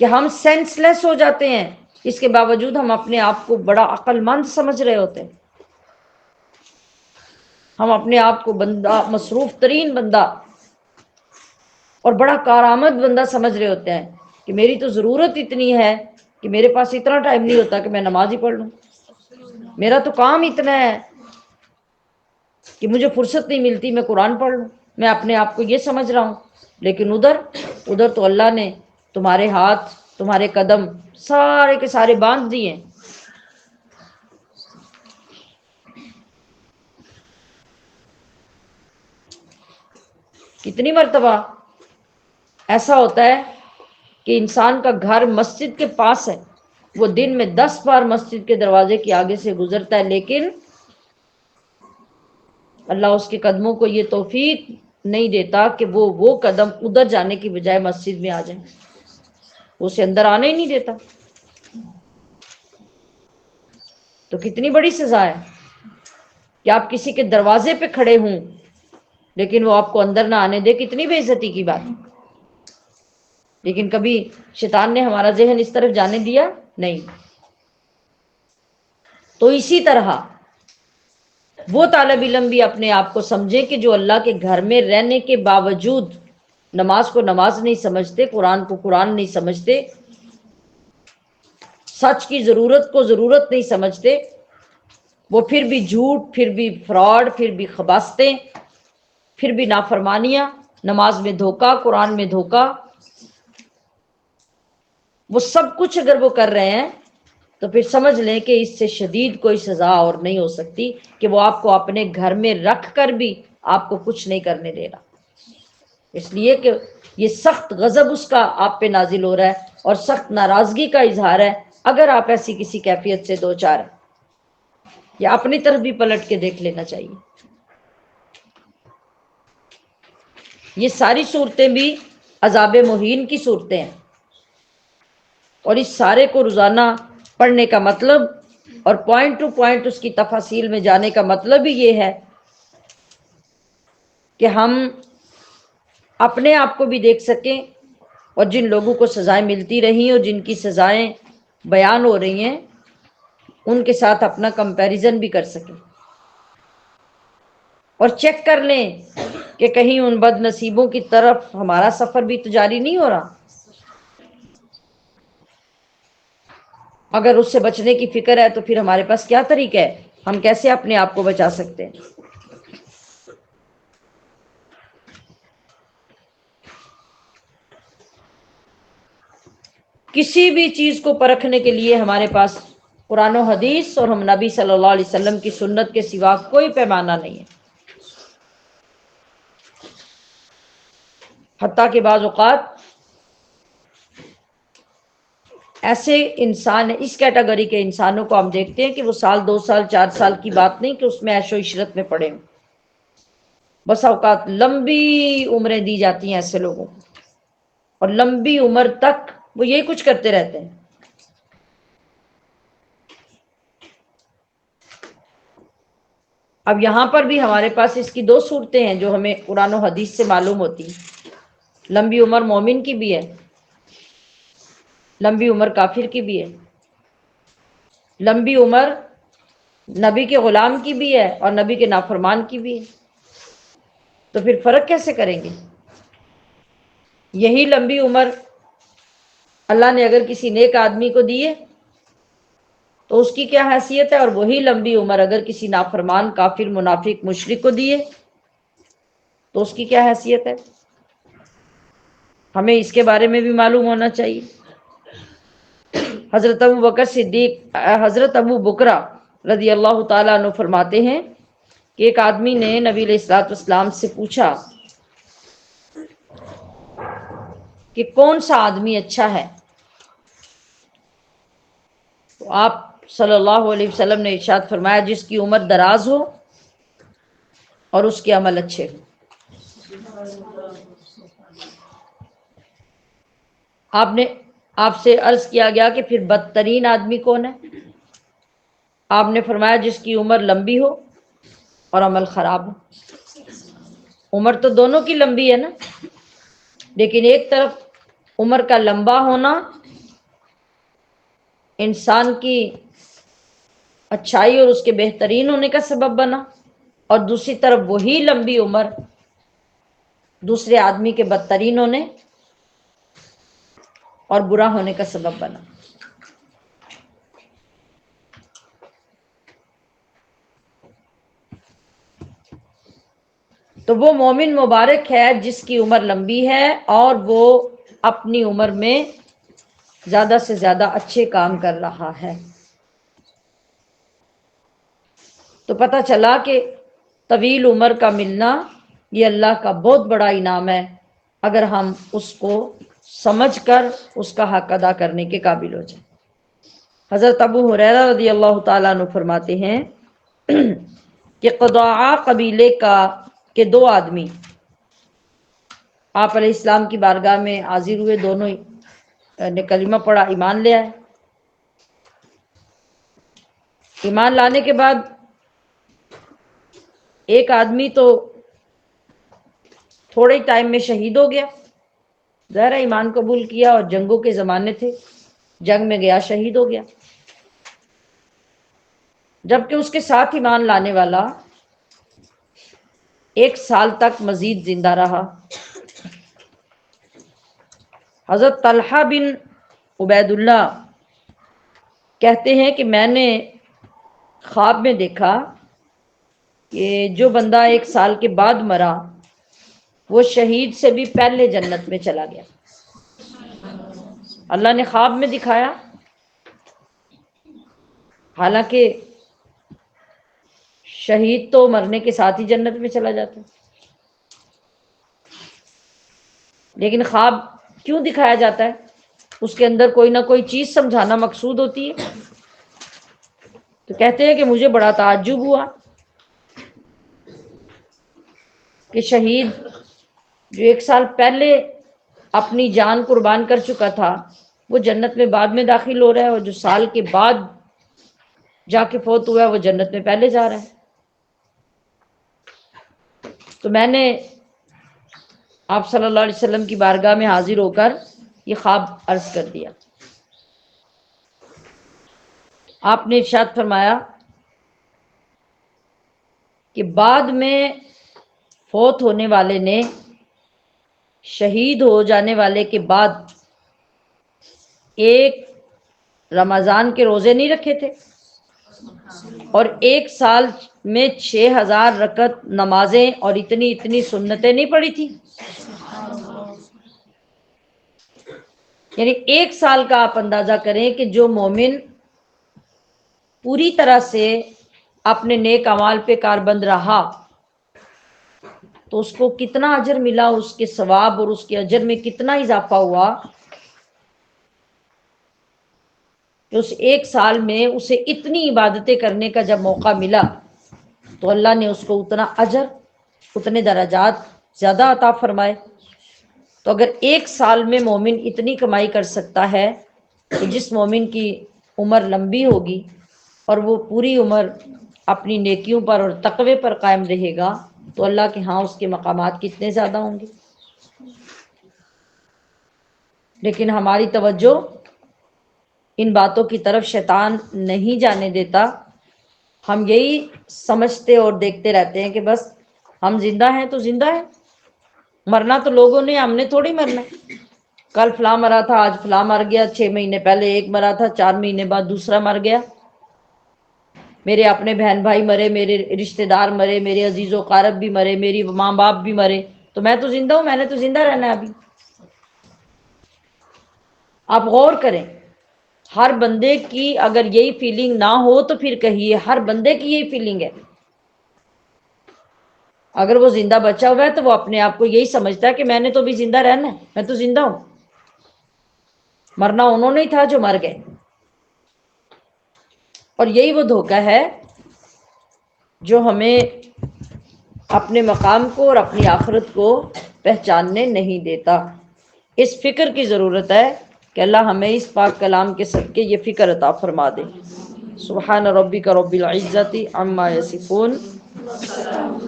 [SPEAKER 2] کہ ہم سینس لیس ہو جاتے ہیں، اس کے باوجود ہم اپنے آپ کو بڑا عقل مند سمجھ رہے ہوتے ہیں، ہم اپنے آپ کو بندہ، مصروف ترین بندہ اور بڑا کارآمد بندہ سمجھ رہے ہوتے ہیں کہ میری تو ضرورت اتنی ہے کہ میرے پاس اتنا ٹائم نہیں ہوتا کہ میں نماز ہی پڑھ لوں، میرا تو کام اتنا ہے کہ مجھے فرصت نہیں ملتی میں قرآن پڑھ لوں، میں اپنے آپ کو یہ سمجھ رہا ہوں۔ لیکن ادھر تو اللہ نے تمہارے ہاتھ، تمہارے قدم سارے کے سارے باندھ دیے ہیں۔ کتنی مرتبہ ایسا ہوتا ہے کہ انسان کا گھر مسجد کے پاس ہے، وہ دن میں 10 بار مسجد کے دروازے کے آگے سے گزرتا ہے، لیکن اللہ اس کے قدموں کو یہ توفیق نہیں دیتا کہ وہ قدم ادھر جانے کی بجائے مسجد میں آ جائیں، وہ اسے اندر آنے ہی نہیں دیتا۔ تو کتنی بڑی سزا ہے کہ آپ کسی کے دروازے پہ کھڑے ہوں لیکن وہ آپ کو اندر نہ آنے دے، کتنی بے عزتی کی بات ہے۔ لیکن کبھی شیطان نے ہمارا ذہن اس طرف جانے دیا نہیں۔ تو اسی طرح وہ طالب علم بھی اپنے آپ کو سمجھے کہ جو اللہ کے گھر میں رہنے کے باوجود نماز کو نماز نہیں سمجھتے، قرآن کو قرآن نہیں سمجھتے، سچ کی ضرورت کو ضرورت نہیں سمجھتے، وہ پھر بھی جھوٹ، پھر بھی فراڈ، پھر بھی خباستیں، پھر بھی نافرمانیاں، نماز میں دھوکہ، قرآن میں دھوکہ، وہ سب کچھ اگر وہ کر رہے ہیں تو پھر سمجھ لیں کہ اس سے شدید کوئی سزا اور نہیں ہو سکتی کہ وہ آپ کو اپنے گھر میں رکھ کر بھی آپ کو کچھ نہیں کرنے دے رہا، اس لیے کہ یہ سخت غضب اس کا آپ پہ نازل ہو رہا ہے اور سخت ناراضگی کا اظہار ہے اگر آپ ایسی کسی کیفیت سے دوچار ہیں۔ یا اپنی طرف بھی پلٹ کے دیکھ لینا چاہیے۔ یہ ساری صورتیں بھی عذاب مہین کی صورتیں ہیں، اور اس سارے کو روزانہ پڑھنے کا مطلب اور پوائنٹ ٹو پوائنٹ اس کی تفاصیل میں جانے کا مطلب ہی یہ ہے کہ ہم اپنے آپ کو بھی دیکھ سکیں، اور جن لوگوں کو سزائیں ملتی رہی اور جن کی سزائیں بیان ہو رہی ہیں ان کے ساتھ اپنا کمپیریزن بھی کر سکیں، اور چیک کر لیں کہ کہیں ان بد نصیبوں کی طرف ہمارا سفر بھی تو جاری نہیں ہو رہا۔ اگر اس سے بچنے کی فکر ہے تو پھر ہمارے پاس کیا طریقہ ہے، ہم کیسے اپنے آپ کو بچا سکتے ہیں۔ کسی بھی چیز کو پرکھنے کے لیے ہمارے پاس قرآن و حدیث اور ہم نبی صلی اللہ علیہ وسلم کی سنت کے سوا کوئی پیمانہ نہیں ہے۔ حتیٰ کہ بعض اوقات ایسے انسان ہیں، اس کیٹیگری کے انسانوں کو ہم دیکھتے ہیں کہ وہ سال 2 سال 4 سال کی بات نہیں کہ اس میں عیش و عشرت میں پڑے ہوں، بس اوقات لمبی عمریں دی جاتی ہیں ایسے لوگوں کو، اور لمبی عمر تک وہ یہی کچھ کرتے رہتے ہیں۔ اب یہاں پر بھی ہمارے پاس اس کی دو صورتیں ہیں جو ہمیں قرآن و حدیث سے معلوم ہوتی ہیں۔ لمبی عمر مومن کی بھی ہے، لمبی عمر کافر کی بھی ہے، لمبی عمر نبی کے غلام کی بھی ہے اور نبی کے نافرمان کی بھی ہے۔ تو پھر فرق کیسے کریں گے؟ یہی لمبی عمر اللہ نے اگر کسی نیک آدمی کو دی ہے تو اس کی کیا حیثیت ہے، اور وہی لمبی عمر اگر کسی نافرمان کافر منافق مشرک کو دی ہے تو اس کی کیا حیثیت ہے؟ ہمیں اس کے بارے میں بھی معلوم ہونا چاہیے۔ حضرت ابو بکرہ رضی اللہ تعالیٰ عنہ فرماتے ہیں کہ ایک آدمی نے نبی علیہ الصلوۃ والسلام سے پوچھا کہ کون سا آدمی اچھا ہے، تو آپ صلی اللہ علیہ وسلم نے ارشاد فرمایا جس کی عمر دراز ہو اور اس کے عمل اچھے ہوں۔ آپ سے عرض کیا گیا کہ پھر بدترین آدمی کون ہے؟ آپ نے فرمایا جس کی عمر لمبی ہو اور عمل خراب ہو۔ عمر تو دونوں کی لمبی ہے نا، لیکن ایک طرف عمر کا لمبا ہونا انسان کی اچھائی اور اس کے بہترین ہونے کا سبب بنا، اور دوسری طرف وہی لمبی عمر دوسرے آدمی کے بدترین ہونے اور برا ہونے کا سبب بنا۔ تو وہ مومن مبارک ہے جس کی عمر لمبی ہے اور وہ اپنی عمر میں زیادہ سے زیادہ اچھے کام کر رہا ہے۔ تو پتہ چلا کہ طویل عمر کا ملنا یہ اللہ کا بہت بڑا انعام ہے اگر ہم اس کو سمجھ کر اس کا حق ادا کرنے کے قابل ہو جائیں۔ حضرت ابو ہریرہ رضی اللہ تعالیٰ عنہ فرماتے ہیں کہ قضاعہ قبیلے کے دو آدمی آپ علیہ السلام کی بارگاہ میں حاضر ہوئے، دونوں نے کلمہ پڑھا، ایمان لے آئے۔ ایمان لانے کے بعد ایک آدمی تو تھوڑے ٹائم میں شہید ہو گیا، ظاہر ایمان قبول کیا اور جنگوں کے زمانے تھے، جنگ میں گیا شہید ہو گیا، جبکہ اس کے ساتھ ایمان لانے والا 1 سال تک مزید زندہ رہا۔ حضرت طلحہ بن عبید اللہ کہتے ہیں کہ میں نے خواب میں دیکھا کہ جو بندہ 1 سال کے بعد مرا وہ شہید سے بھی پہلے جنت میں چلا گیا۔ اللہ نے خواب میں دکھایا، حالانکہ شہید تو مرنے کے ساتھ ہی جنت میں چلا جاتا ہے، لیکن خواب کیوں دکھایا جاتا ہے؟ اس کے اندر کوئی نہ کوئی چیز سمجھانا مقصود ہوتی ہے۔ تو کہتے ہیں کہ مجھے بڑا تعجب ہوا کہ شہید جو 1 سال پہلے اپنی جان قربان کر چکا تھا وہ جنت میں بعد میں داخل ہو رہا ہے، اور جو سال کے بعد جا کے فوت ہوا ہے وہ جنت میں پہلے جا رہا ہے۔ تو میں نے آپ صلی اللہ علیہ وسلم کی بارگاہ میں حاضر ہو کر یہ خواب عرض کر دیا۔ آپ نے ارشاد فرمایا کہ بعد میں فوت ہونے والے نے شہید ہو جانے والے کے بعد ایک رمضان کے روزے نہیں رکھے تھے اور 1 سال میں 6000 رکعت نمازیں اور اتنی سنتیں نہیں پڑھی تھی۔ یعنی 1 سال کا آپ اندازہ کریں کہ جو مومن پوری طرح سے اپنے نیک اعمال پہ کاربند رہا تو اس کو کتنا اجر ملا، اس کے ثواب اور اس کے اجر میں کتنا اضافہ ہوا کہ اس 1 سال میں اسے اتنی عبادتیں کرنے کا جب موقع ملا تو اللہ نے اس کو اتنا اجر، اتنے درجات زیادہ عطا فرمائے۔ تو اگر 1 سال میں مومن اتنی کمائی کر سکتا ہے کہ جس مومن کی عمر لمبی ہوگی اور وہ پوری عمر اپنی نیکیوں پر اور تقوی پر قائم رہے گا تو اللہ کے ہاں اس کے مقامات کتنے زیادہ ہوں گے. لیکن ہماری توجہ ان باتوں کی طرف شیطان نہیں جانے دیتا. ہم یہی سمجھتے اور دیکھتے رہتے ہیں کہ بس ہم زندہ ہیں تو زندہ ہیں، مرنا تو لوگوں نے، ہم نے تھوڑی مرنا ہے. کل فلاں مرا تھا، آج فلاں مر گیا، 6 مہینے پہلے ایک مرا تھا، 4 مہینے بعد دوسرا مر گیا. میرے اپنے بہن بھائی مرے، میرے رشتہ دار مرے، میرے عزیز و اقارب بھی مرے، میری ماں باپ بھی مرے، تو میں تو زندہ ہوں، میں نے تو زندہ رہنا ہے ابھی. آپ غور کریں، ہر بندے کی اگر یہی فیلنگ نہ ہو تو پھر کہیے ہر بندے کی یہی فیلنگ ہے. اگر وہ زندہ بچا ہوا ہے تو وہ اپنے آپ کو یہی سمجھتا ہے کہ میں نے تو بھی زندہ رہنا ہے، میں تو زندہ ہوں. مرنا انہوں نے ہی تھا جو مر گئے. اور یہی وہ دھوکہ ہے جو ہمیں اپنے مقام کو اور اپنی آخرت کو پہچاننے نہیں دیتا. اس فکر کی ضرورت ہے کہ اللہ ہمیں اس پاک کلام کے صدقے یہ فکر عطا فرما دے. سبحان ربک رب العزت عما یصفون. السلام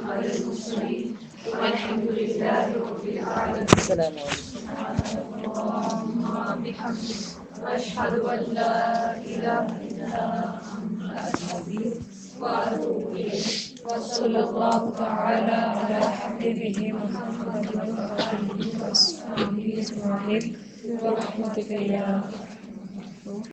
[SPEAKER 1] صلی اللہ تعالی علی حبیبہ محمد وآلہ وصحبہ اجمعین برحمتک یا